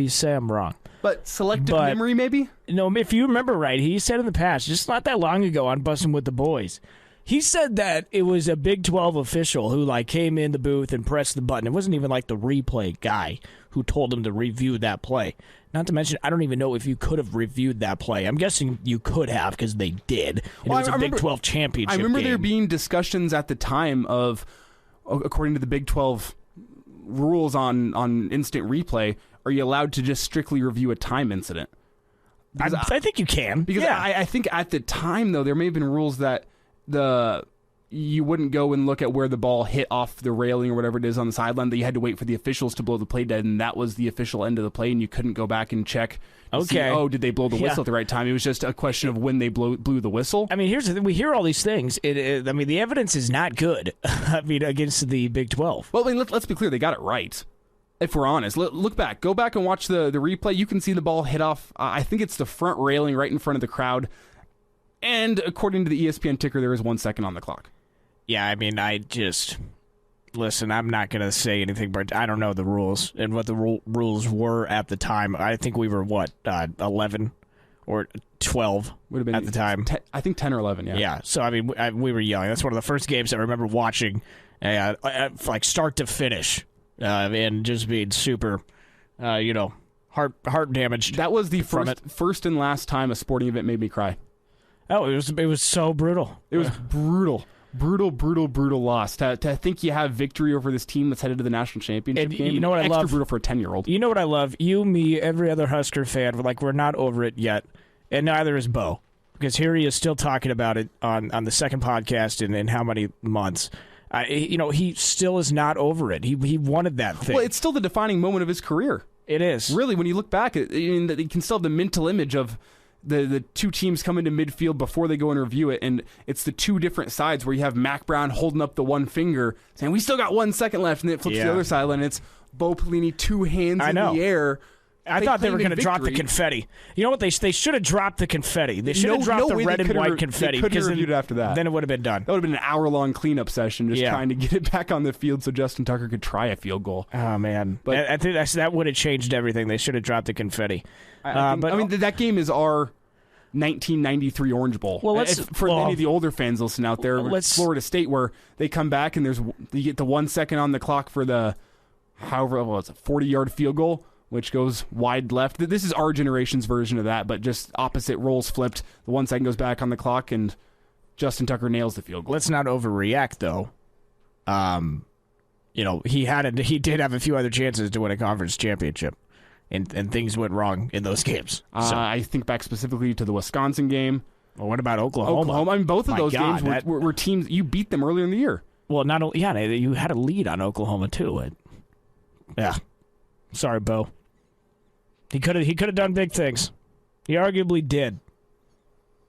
S3: say I'm wrong.
S2: But selective memory, maybe?
S3: No, if you remember right, he said in the past, just not that long ago on Bussin' with the Boys, he said that it was a Big 12 official who came in the booth and pressed the button. It wasn't even the replay guy who told him to review that play. Not to mention, I don't even know if you could have reviewed that play. I'm guessing you could have because they did. And it was a Big 12 championship
S2: I remember
S3: game.
S2: there being discussions at the time of, according to the Big 12 rules on instant replay, are you allowed to just strictly review a time incident?
S3: I think you can.
S2: Because I think at the time, though, there may have been rules that you wouldn't go and look at where the ball hit off the railing or whatever it is on the sideline, that you had to wait for the officials to blow the play dead, and that was the official end of the play, and you couldn't go back and check to see, did they blow the whistle at the right time? It was just a question of when they blew the whistle.
S3: I mean, here's the thing. We hear all these things. The evidence is not good, against the Big 12.
S2: Well, let's be clear. They got it right. If we're honest, look back. Go back and watch the replay. You can see the ball hit off, I think it's the front railing right in front of the crowd. And according to the ESPN ticker, there is 1 second on the clock.
S3: Yeah, I mean, listen, I'm not going to say anything, but I don't know the rules and what the rules were at the time. I think we were, 11 or 12 would have been at the time?
S2: I think 10 or 11, yeah.
S3: Yeah, so, I mean, we were young. That's one of the first games I remember watching, start to finish, and just being super, heart damaged.
S2: That was the first and last time a sporting event made me cry.
S3: Oh, it was so brutal.
S2: It was brutal. Brutal loss. To think you have victory over this team that's headed to the national championship game.
S3: You know what I love?
S2: Extra brutal for a 10-year-old.
S3: You know what I love? You, me, every other Husker fan, we're not over it yet, and neither is Bo. Because here he is still talking about it on the second podcast in how many months. He still is not over it. He wanted that thing.
S2: Well, it's still the defining moment of his career.
S3: It is.
S2: Really, when you look back, you can still have the mental image of the two teams come into midfield before they go and review it, and it's the two different sides where you have Mac Brown holding up the one finger saying, we still got 1 second left, and then it flips to the other sideline, and it's Bo Pelini, two hands in the air.
S3: I thought they were going to drop the confetti. You know what? They should have dropped the confetti. They should have dropped the red and white confetti.
S2: They couldn't reviewed it after that.
S3: Then it would have been done.
S2: That would have been an hour-long cleanup session just trying to get it back on the field so Justin Tucker could try a field goal.
S3: Oh, man. But I think that would have changed everything. They should have dropped the confetti.
S2: That game is our 1993 Orange Bowl.
S3: Well,
S2: for any of the older fans listening out there, Florida State, where they come back and you get the 1 second on the clock for the it's a 40-yard field goal, which goes wide left. This is our generation's version of that, but just opposite roles flipped. The 1 second goes back on the clock, and Justin Tucker nails the field goal.
S3: Let's not overreact, though. He did have a few other chances to win a conference championship. And things went wrong in those games. So.
S2: I think back specifically to the Wisconsin game.
S3: Well, what about Oklahoma?
S2: I mean, both of those games were teams you beat them earlier in the year.
S3: Well, you had a lead on Oklahoma too. Sorry, Bo. He could have done big things. He arguably did,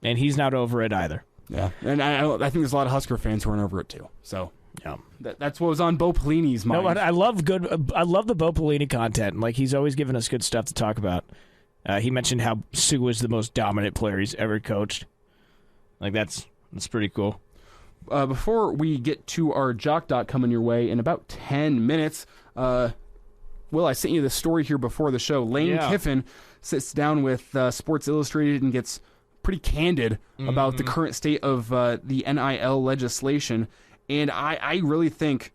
S3: and he's not over it either.
S2: Yeah, and I think there's a lot of Husker fans who aren't over it too. So.
S3: Yeah,
S2: that's what was on Bo Pelini's mind.
S3: No, I love the Bo Pelini content. He's always giving us good stuff to talk about. He mentioned how Sue was the most dominant player he's ever coached. That's pretty cool.
S2: Before we get to our Jock Doc coming your way in about 10 minutes, Will, I sent you the story here before the show. Lane Kiffin sits down with Sports Illustrated and gets pretty candid about the current state of the NIL legislation. And I really think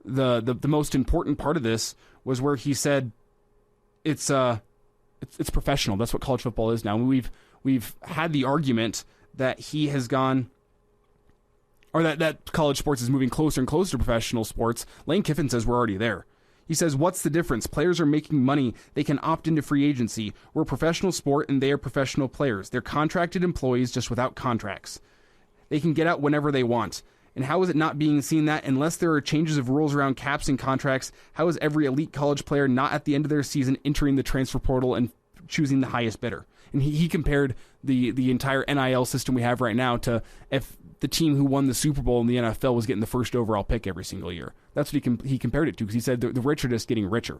S2: the most important part of this was where he said it's professional. That's what college football is now. We've had the argument that he has gone, or that college sports is moving closer and closer to professional sports. Lane Kiffin says we're already there. He says, what's the difference? Players are making money. They can opt into free agency. We're a professional sport, and they are professional players. They're contracted employees just without contracts. They can get out whenever they want. And how is it not being seen that unless there are changes of rules around caps and contracts, how is every elite college player not at the end of their season entering the transfer portal and choosing the highest bidder? And he compared the entire NIL system we have right now to if the team who won the Super Bowl in the NFL was getting the first overall pick every single year. That's what he compared it to, because he said the rich are just getting richer.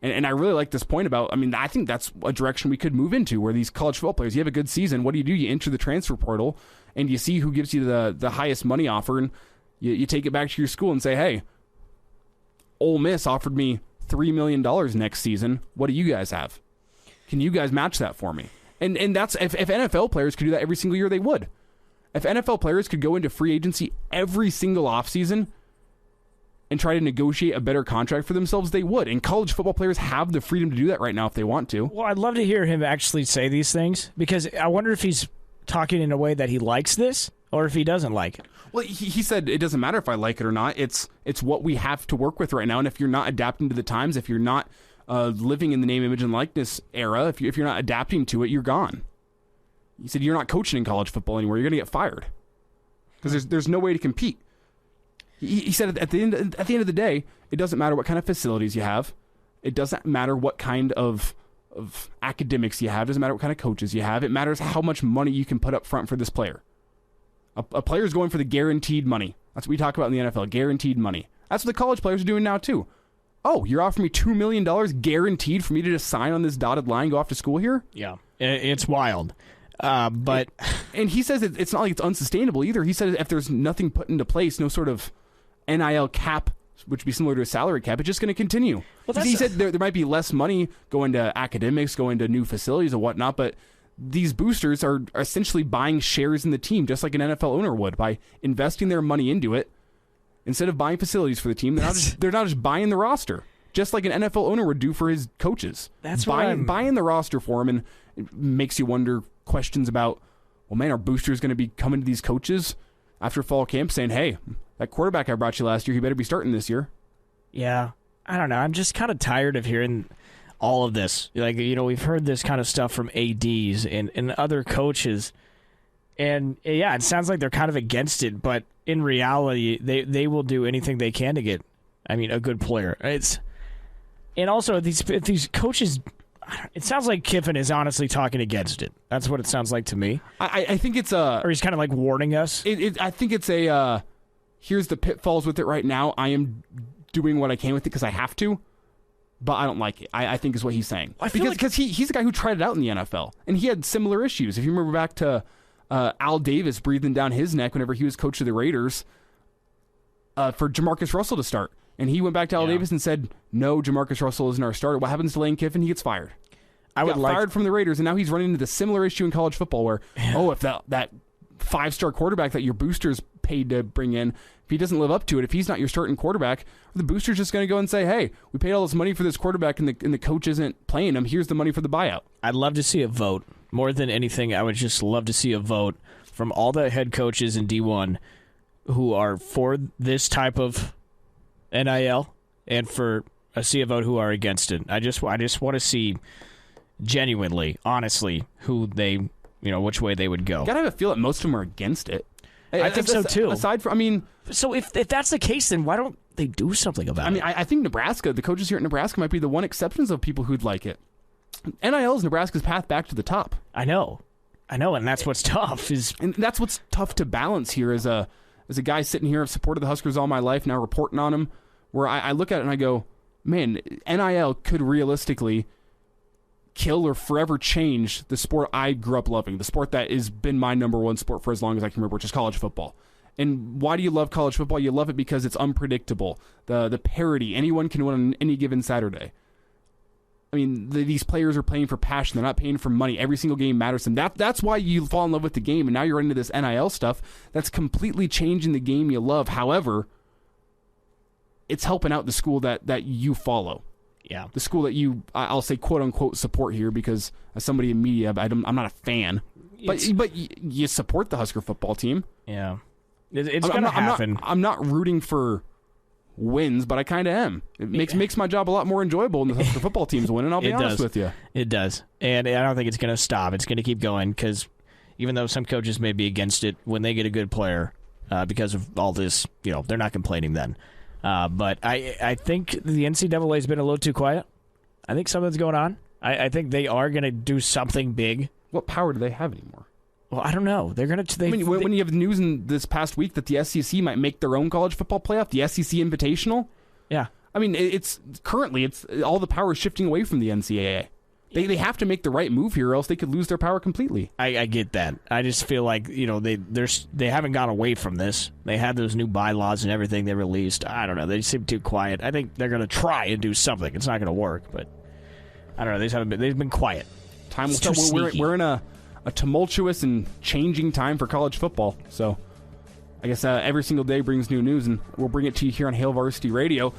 S2: And I really like this point about, I think that's a direction we could move into, where these college football players, you have a good season, what do? You enter the transfer portal, and you see who gives you the highest money offer, and you take it back to your school and say, hey, Ole Miss offered me $3 million next season. What do you guys have? Can you guys match that for me? And that's if NFL players could do that every single year, they would. If NFL players could go into free agency every single offseason and try to negotiate a better contract for themselves, they would. And college football players have the freedom to do that right now if they want to.
S3: Well, I'd love to hear him actually say these things, because I wonder if he's talking in a way that he likes this or if he doesn't like it.
S2: Well, he said it doesn't matter if I like it or not. It's what we have to work with right now. And if you're not adapting to the times, if you're not living in the name, image, and likeness era, if you're not adapting to it, you're gone. He said you're not coaching in college football anymore. You're going to get fired because there's no way to compete. He said at the end of the day, it doesn't matter what kind of facilities you have. It doesn't matter what kind of academics you have. It doesn't matter what kind of coaches you have. It matters how much money you can put up front for this player. A player is going for the guaranteed money. That's what we talk about in the NFL, guaranteed money. That's what the college players are doing now too. Oh, you're offering me $2 million guaranteed for me to just sign on this dotted line and go off to school here?
S3: Yeah, it's wild. But
S2: and he says it's not like it's unsustainable either. He said if there's nothing put into place, no sort of NIL cap, which would be similar to a salary cap, it's just going to continue. Well, he said there might be less money going to academics, going to new facilities and whatnot, but these boosters are essentially buying shares in the team, just like an NFL owner would, by investing their money into it. Instead of buying facilities for the team, they're not just buying the roster, just like an NFL owner would do for his coaches.
S3: That's
S2: buying the roster for him, and it makes you wonder questions about, well, man, are boosters going to be coming to these coaches after fall camp saying, hey, that quarterback I brought you last year, he better be starting this year?
S3: Yeah, I don't know. I'm just kind of tired of hearing all of this. Like, we've heard this kind of stuff from ADs and other coaches, and yeah, it sounds like they're kind of against it, but in reality, they will do anything they can to get, a good player. And also if these coaches, it sounds like Kiffin is honestly talking against it. That's what it sounds like to me.
S2: I think it's
S3: or he's kind of like warning us.
S2: I think it's here's the pitfalls with it right now. I am doing what I can with it because I have to, but I don't like it. I think is what he's saying. Because he's the guy who tried it out in the NFL, and he had similar issues. If you remember back to Al Davis breathing down his neck whenever he was coach of the Raiders for Jamarcus Russell to start. And he went back to Al Davis and said, no, Jamarcus Russell isn't our starter. What happens to Lane Kiffin? He gets fired. He got fired from the Raiders, and now he's running into the similar issue in college football where, if that five-star quarterback that your boosters paid to bring in, if he doesn't live up to it, if he's not your starting quarterback, the booster's just going to go and say, hey, we paid all this money for this quarterback and the coach isn't playing him. Here's the money for the buyout.
S3: I'd love to see a vote. More than anything, I would just love to see a vote from all the head coaches in D1 who are for this type of NIL and for a see a vote who are against it. I just want to see genuinely, honestly, who they, which way they would go.
S2: You gotta have a feel that most of them are against it.
S3: I think so too.
S2: Aside from,
S3: so if that's the case, then why don't they do something about it?
S2: I think Nebraska, the coaches here at Nebraska might be the one exception of people who'd like it. NIL is Nebraska's path back to the top.
S3: I know, and that's what's tough.
S2: And that's what's tough to balance here as a guy sitting here. I've supported the Huskers all my life, now reporting on them, where I look at it and I go, man, NIL could realistically kill or forever change the sport I grew up loving, the sport that has been my number one sport for as long as I can remember, which is college football. And why do you love college football? You love it because it's unpredictable. The parity, anyone can win on any given Saturday. These players are playing for passion. They're not paying for money. Every single game matters to them. That's why you fall in love with the game, and now you're into this NIL stuff that's completely changing the game you love. However, it's helping out the school that you follow.
S3: Yeah.
S2: The school that I'll say quote-unquote support here, because as somebody in media, I'm not a fan. But you support the Husker football team.
S3: Yeah. It's going to happen.
S2: I'm not rooting for wins, but I kind of am. It makes my job a lot more enjoyable when the Husker football team's winning, I'll be honest with you.
S3: It does. And I don't think it's going to stop. It's going to keep going, because even though some coaches may be against it, when they get a good player, because of all this, they're not complaining then. But I think the NCAA has been a little too quiet. I think something's going on. I think they are going to do something big.
S2: What power do they have anymore?
S3: Well, I don't know. They're going to.
S2: When you have news in this past week that the SEC might make their own college football playoff, the SEC Invitational.
S3: Yeah.
S2: It's currently all the power is shifting away from the NCAA. They have to make the right move here, or else they could lose their power completely.
S3: I get that. I just feel like they haven't gone away from this. They had those new bylaws and everything they released. I don't know. They seem too quiet. I think they're going to try and do something. It's not going to work, but I don't know. They've been quiet.
S2: Time will tell. We're in a tumultuous and changing time for college football. So I guess every single day brings new news, and we'll bring it to you here on Hail Varsity Radio.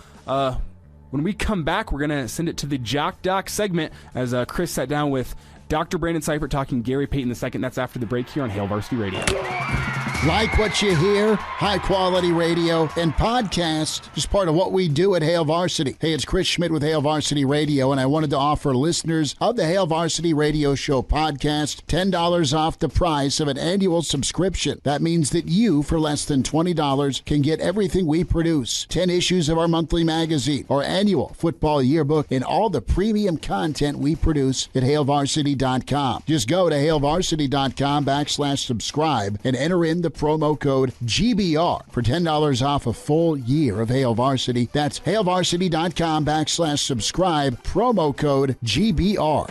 S2: When we come back, we're going to send it to the Jock Doc segment as Chris sat down with Dr. Brandon Seifert talking Gary Payton II. That's after the break here on Hail Varsity Radio.
S4: Like what you hear, high-quality radio and podcast is part of what we do at Hail Varsity. Hey, it's Chris Schmidt with Hail Varsity Radio, and I wanted to offer listeners of the Hail Varsity Radio Show podcast $10 off the price of an annual subscription. That means that you, for less than $20, can get everything we produce, 10 issues of our monthly magazine, our annual football yearbook, and all the premium content we produce at HailVarsity.com. Just go to HailVarsity.com/subscribe and enter in the promo code GBR for $10 off a full year of Hail Varsity. That's HailVarsity.com/subscribe, promo code GBR.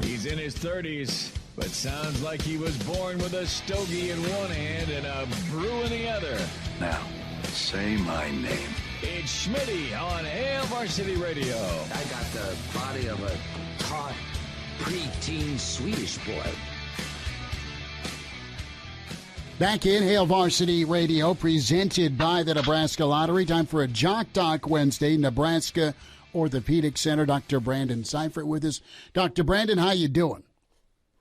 S1: He's in his 30s, but sounds like he was born with a stogie in one hand and a brew in the other.
S5: Now, say my name.
S1: It's Schmitty on Hail Varsity Radio.
S11: I got the body of a taut, preteen Swedish boy.
S4: Back in Hail Varsity Radio, presented by the Nebraska Lottery. Time for a Jock Doc Wednesday. Nebraska Orthopedic Center. Dr. Brandon Seifert with us. Dr. Brandon, how you doing?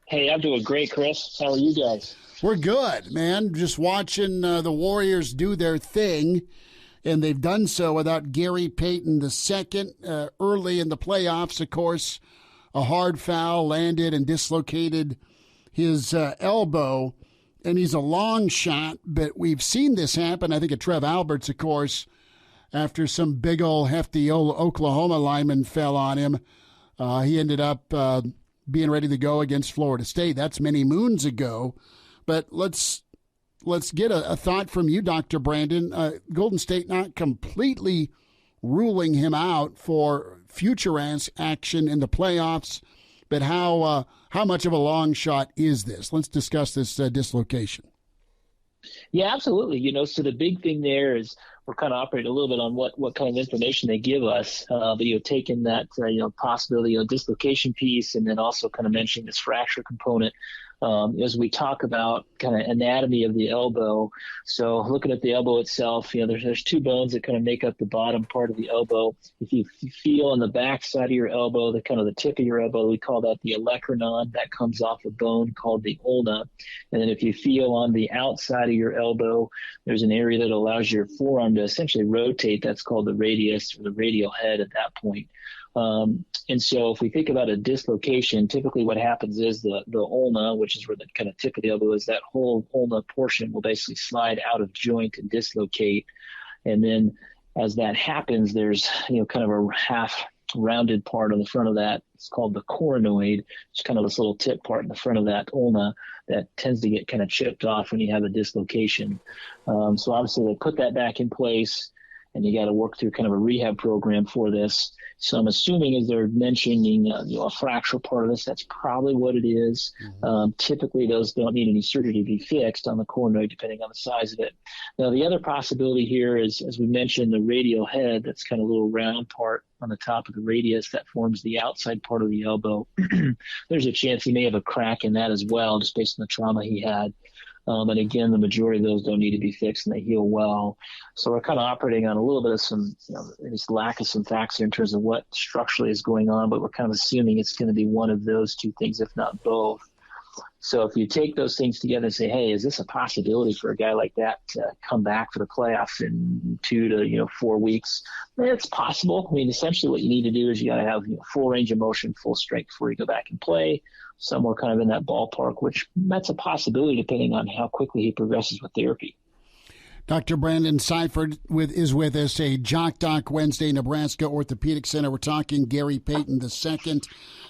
S12: Hey, I'm doing great, Chris. How are you guys?
S4: We're good, man. Just watching the Warriors do their thing, and they've done so without Gary Payton II. Early in the playoffs, of course, a hard foul landed and dislocated his elbow. And he's a long shot, but we've seen this happen. I think at Trev Alberts, of course, after some big old hefty old Oklahoma lineman fell on him. He ended up being ready to go against Florida State. That's many moons ago. But let's get a thought from you, Dr. Brandon. Golden State not completely ruling him out for future action in the playoffs, but how much of a long shot is this? Let's discuss this dislocation.
S12: Yeah, absolutely. So the big thing there is we're kind of operating a little bit on what kind of information they give us, but taking that possibility of dislocation piece, and then also kind of mentioning this fracture component. As we talk about kind of anatomy of the elbow, so looking at the elbow itself, there's two bones that kind of make up the bottom part of the elbow. If you feel on the back side of your elbow, the kind of the tip of your elbow, we call that the olecranon. That comes off a bone called the ulna. And then if you feel on the outside of your elbow, there's an area that allows your forearm to essentially rotate. That's called the radius or the radial head at that point. And so if we think about a dislocation, typically what happens is the ulna, which is where the kind of tip of the elbow is, that whole ulna portion will basically slide out of joint and dislocate. And then as that happens, there's, kind of a half rounded part on the front of that. It's called the coronoid. It's kind of this little tip part in the front of that ulna that tends to get kind of chipped off when you have a dislocation. So obviously they put that back in place, and you got to work through kind of a rehab program for this. So I'm assuming as they're mentioning a fracture part of this, that's probably what it is. Mm-hmm. Typically, those don't need any surgery to be fixed on the coronoid, depending on the size of it. Now, the other possibility here is, as we mentioned, the radial head. That's kind of a little round part on the top of the radius that forms the outside part of the elbow. There's a chance he may have a crack in that as well, just based on the trauma he had. And again, the majority of those don't need to be fixed, and they heal well. So we're kind of operating on a little bit of some, this lack of some facts here in terms of what structurally is going on, but we're kind of assuming it's going to be one of those two things, if not both. So if you take those things together and say, hey, is this a possibility for a guy like that to come back for the playoffs in 2 to 4 weeks? It's possible. I mean, essentially what you need to do is you got to have full range of motion, full strength before you go back and play. Somewhere kind of in that ballpark, which that's a possibility depending on how quickly he progresses with therapy.
S4: Dr. Brandon Seifert is with us, a Jock Doc Wednesday, Nebraska Orthopedic Center. We're talking Gary Payton II,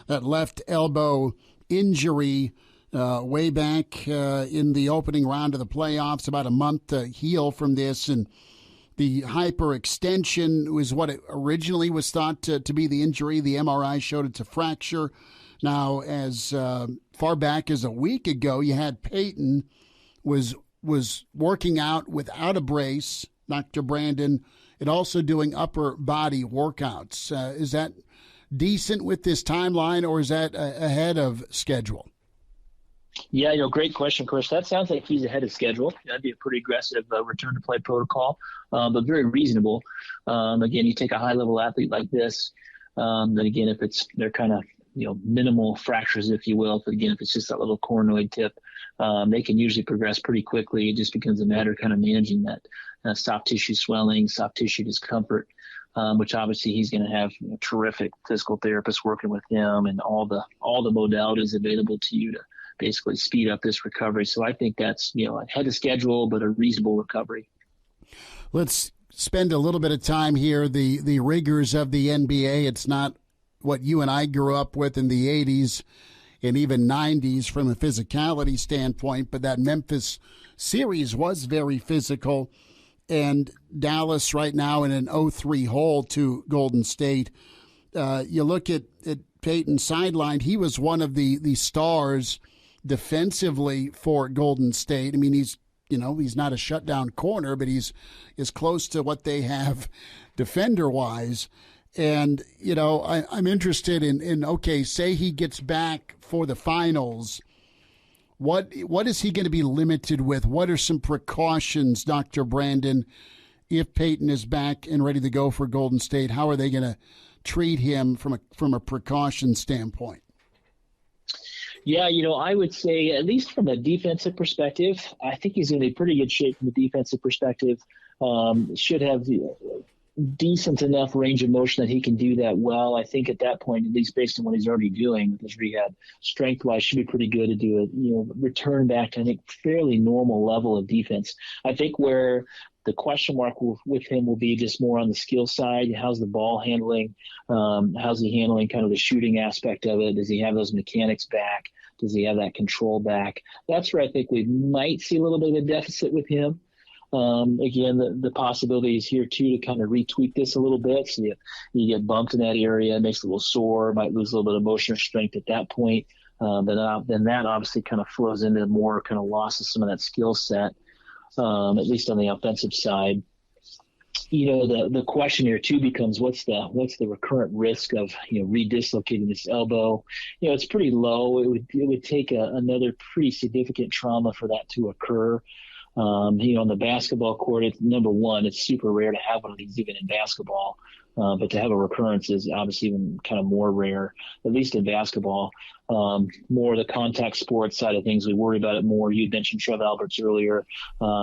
S4: that left elbow injury way back in the opening round of the playoffs, about a month to heal from this. And the hyperextension was what it originally was thought to be the injury. The MRI showed it's a fracture. Now, as far back as a week ago, you had Payton was working out without a brace, Dr. Brandon, and also doing upper body workouts. Is that decent with this timeline, or is that ahead of schedule?
S12: Yeah, great question, Chris. That sounds like he's ahead of schedule. That'd be a pretty aggressive return to play protocol, but very reasonable. Again, you take a high-level athlete like this, then again, if they're kind of minimal fractures, if you will. But again, if it's just that little coronoid tip, they can usually progress pretty quickly. It just becomes a matter of kind of managing that soft tissue swelling, soft tissue discomfort, which obviously he's going to have terrific physical therapists working with him and all the modalities available to you to basically speed up this recovery. So I think that's ahead of schedule, but a reasonable recovery.
S4: Let's spend a little bit of time here. The rigors of the NBA. It's not what you and I grew up with in the 80s and even 90s from a physicality standpoint, but that Memphis series was very physical, and Dallas right now in an 0-3 hole to Golden State. You look at Peyton sidelined. He was one of the stars defensively for Golden State. I mean, he's not a shutdown corner, but he's as close to what they have defender-wise. And, I'm interested in, okay, say he gets back for the finals. What is he going to be limited with? What are some precautions, Dr. Brandon, if Peyton is back and ready to go for Golden State? How are they going to treat him from a precaution standpoint?
S12: Yeah, I would say, at least from a defensive perspective, I think he's in a pretty good shape from a defensive perspective. Should have decent enough range of motion that he can do that well. I think at that point, at least based on what he's already doing with his rehab, strength-wise should be pretty good to do it. Return back to, I think, fairly normal level of defense. I think where the question mark with him will be just more on the skill side. How's the ball handling? How's he handling kind of the shooting aspect of it? Does he have those mechanics back? Does he have that control back? That's where I think we might see a little bit of a deficit with him. Again, the possibility is here, too, to kind of retweak this a little bit. So you get bumped in that area, makes it a little sore, might lose a little bit of motion or strength at that point. Then that obviously kind of flows into more kind of loss of some of that skill set. At least on the offensive side. The question here too becomes what's the recurrent risk of redislocating this elbow? It's pretty low. It would take another pretty significant trauma for that to occur. On the basketball court, number one, it's super rare to have one of these even in basketball. But to have a recurrence is obviously even kind of more rare, at least in basketball. More the contact sports side of things, we worry about it more. You mentioned Trev Alberts earlier.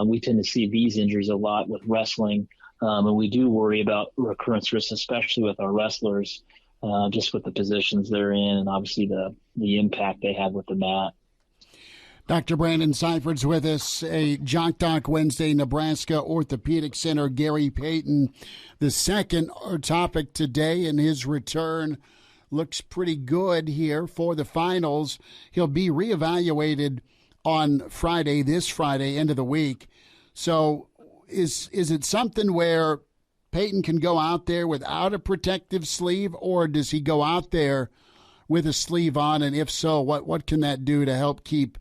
S12: We tend to see these injuries a lot with wrestling, and we do worry about recurrence risks, especially with our wrestlers, just with the positions they're in and obviously the impact they have with the mat.
S4: Dr. Brandon Seifert's with us, a Jock Doc Wednesday, Nebraska Orthopedic Center. Gary Payton, the second, our topic today, and his return looks pretty good here for the finals. He'll be reevaluated on Friday, this Friday, end of the week. So is it something where Payton can go out there without a protective sleeve, or does he go out there with a sleeve on? And if so, what can that do to help keep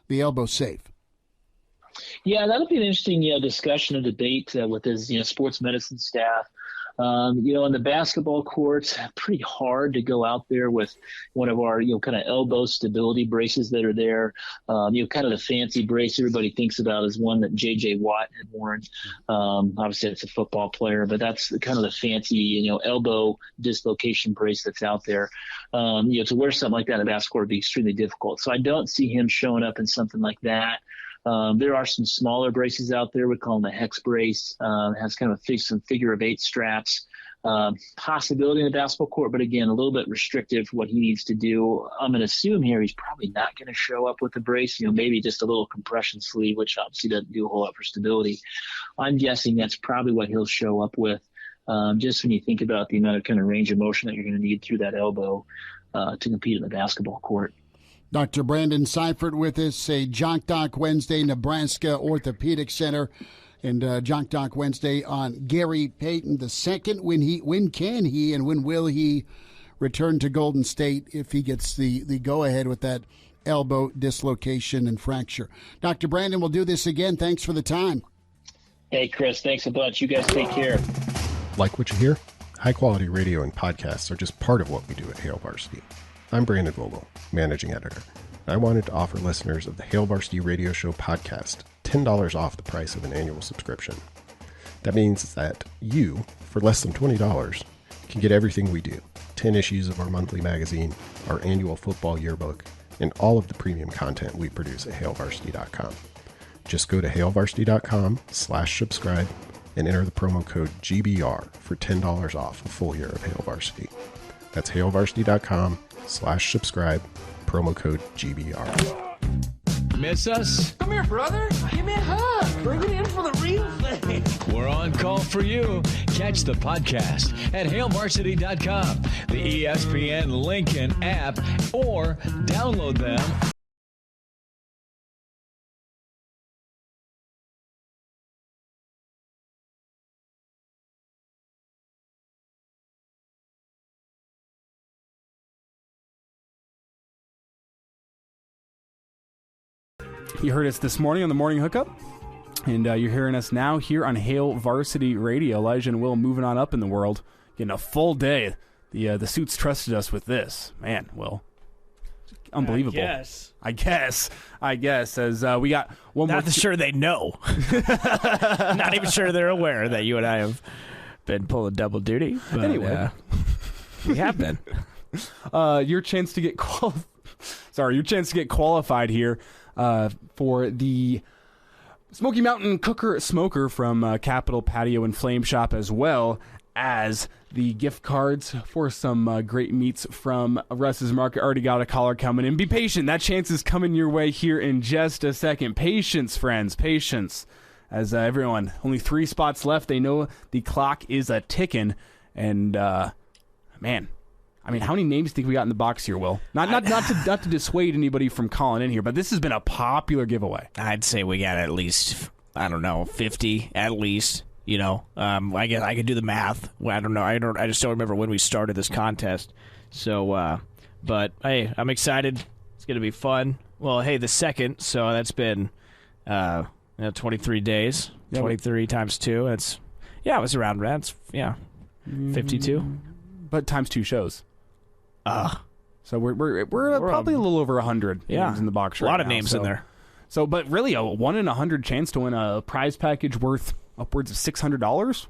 S4: the elbow safe?
S12: Yeah, that'll be an interesting discussion and debate with his sports medicine staff. In the basketball courts, pretty hard to go out there with one of our kind of elbow stability braces that are there. Kind of the fancy brace everybody thinks about is one that J.J. Watt had worn. Obviously, it's a football player, but that's kind of the fancy elbow dislocation brace that's out there. To wear something like that in a basketball would be extremely difficult. So I don't see him showing up in something like that. There are some smaller braces out there. We call them a hex brace. It has kind of some figure of 8 straps. Possibility in the basketball court, but again, a little bit restrictive for what he needs to do. I'm going to assume here he's probably not going to show up with the brace, maybe just a little compression sleeve, which obviously doesn't do a whole lot for stability. I'm guessing that's probably what he'll show up with, just when you think about the amount of kind of range of motion that you're going to need through that elbow to compete in the basketball court.
S4: Dr. Brandon Seifert with us, a Jock Doc Wednesday, Nebraska Orthopedic Center, and Jock Doc Wednesday on Gary Payton II. When can he and when will he return to Golden State if he gets the go-ahead with that elbow dislocation and fracture? Dr. Brandon, we'll do this again. Thanks for the time.
S12: Hey, Chris, thanks a bunch. You guys take care.
S7: Like what you hear? High-quality radio and podcasts are just part of what we do at Hail Varsity. I'm Brandon Vogel, managing editor. I wanted to offer listeners of the Hail Varsity Radio Show podcast $10 off the price of an annual subscription. That means that you, for less than $20, can get everything we do. 10 issues of our monthly magazine, our annual football yearbook, and all of the premium content we produce at hailvarsity.com. Just go to hailvarsity.com/subscribe and enter the promo code GBR for $10 off a full year of Hail Varsity. That's hailvarsity.com/subscribe, promo code GBR.
S1: Miss us?
S11: Come here, brother. Give me a hug. Bring it in for the real thing.
S1: We're on call for you. Catch the podcast at hailvarsity.com, the ESPN Lincoln app, or download them.
S2: You heard us this morning on the Morning Hookup, and you're hearing us now here on Hail Varsity Radio. Elijah and Will moving on up in the world, getting a full day. The Suits trusted us with this. Man, Will. Unbelievable. I guess. As we got one more.
S3: Not sure they know. Not even sure they're aware that you and I have been pulling double duty. But,
S2: anyway.
S3: We have been.
S2: Your chance to get qualified here for the Smoky Mountain Cooker Smoker from Capital Patio and Flame Shop, as well as the gift cards for some great meats from Russ's Market. Already got a caller coming in. Be patient. That chance is coming your way here in just a second. Patience, friends. Patience. As everyone, only 3 spots left. They know the clock is a-ticking. And, man, I mean, how many names do you think we got in the box here, Will? Not to dissuade anybody from calling in here, but this has been a popular giveaway.
S3: I'd say we got at least, 50 at least. You know, I guess I could do the math. I don't know. I just don't remember when we started this contest. So, but hey, I'm excited. It's gonna be fun. Well, hey, the second. So that's been 23 days. 23 times 2. It was around that. 52.
S2: But times 2 shows. So we're probably a little over 100 names in the box right now.
S3: A lot of names in there.
S2: So, but really a 1 in 100 chance to win a prize package worth upwards of $600.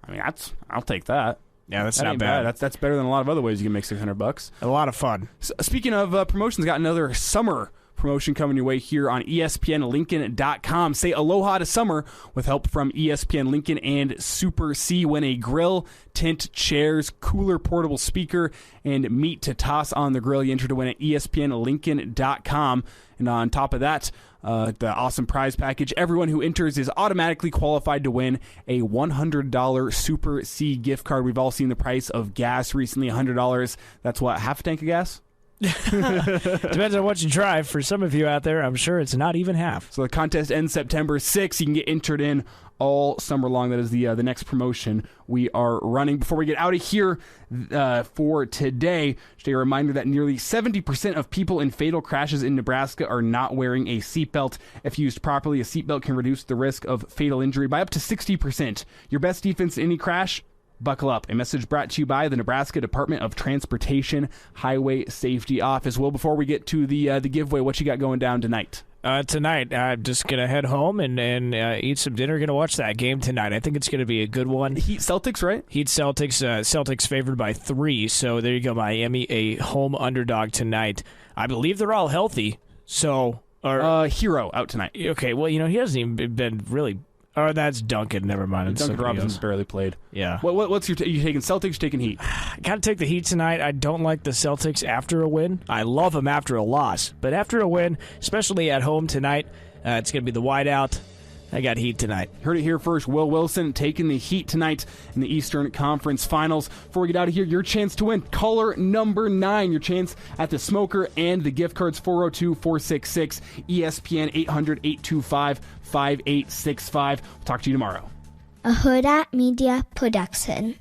S2: I mean, I'll take that.
S3: Yeah, that's not bad.
S2: That's better than a lot of other ways you can make $600.
S3: A lot of fun.
S2: So, speaking of promotions, got another summer promotion coming your way here on ESPNLincoln.com. Say aloha to summer with help from ESPN Lincoln and Super C. Win a grill, tent, chairs, cooler, portable speaker, and meat to toss on the grill. You enter to win at ESPNLincoln.com. And on top of that, the awesome prize package, everyone who enters is automatically qualified to win a $100 Super C gift card. We've all seen the price of gas recently, $100. That's what, half a tank of gas?
S3: Depends on what you drive. For some of you out there, I'm sure it's not even half.
S2: So the contest ends September 6th. You can get entered in all summer long. That is the next promotion we are running. Before we get out of here for today, just a reminder that nearly 70% of people in fatal crashes in Nebraska are not wearing a seatbelt. If used properly, a seatbelt can reduce the risk of fatal injury by up to 60%. Your best defense in any crash? Buckle up. A message brought to you by the Nebraska Department of Transportation Highway Safety Office. Well, before we get to the giveaway, what you got going down tonight?
S3: Tonight, I'm just going to head home and eat some dinner. Going to watch that game tonight. I think it's going to be a good one.
S2: Heat Celtics, right?
S3: Heat Celtics. Celtics favored by 3. So there you go, Miami, a home underdog tonight. I believe they're all healthy. So,
S2: Hero out tonight.
S3: Okay, well, he hasn't even been really. Oh, that's Duncan. Never mind.
S2: Duncan Robinson's barely played.
S3: Yeah.
S2: What's your you taking Celtics, taking Heat?
S3: Got to take the Heat tonight. I don't like the Celtics after a win. I love them after a loss. But after a win, especially at home tonight, it's going to be the whiteout. I got Heat tonight.
S2: Heard it here first. Will Wilson taking the Heat tonight in the Eastern Conference Finals. Before we get out of here, your chance to win. Caller number 9. Your chance at the Smoker and the gift cards, 402-466-ESPN, 800-825-5865. We'll talk to you tomorrow.
S13: A Hurrdat Media Production.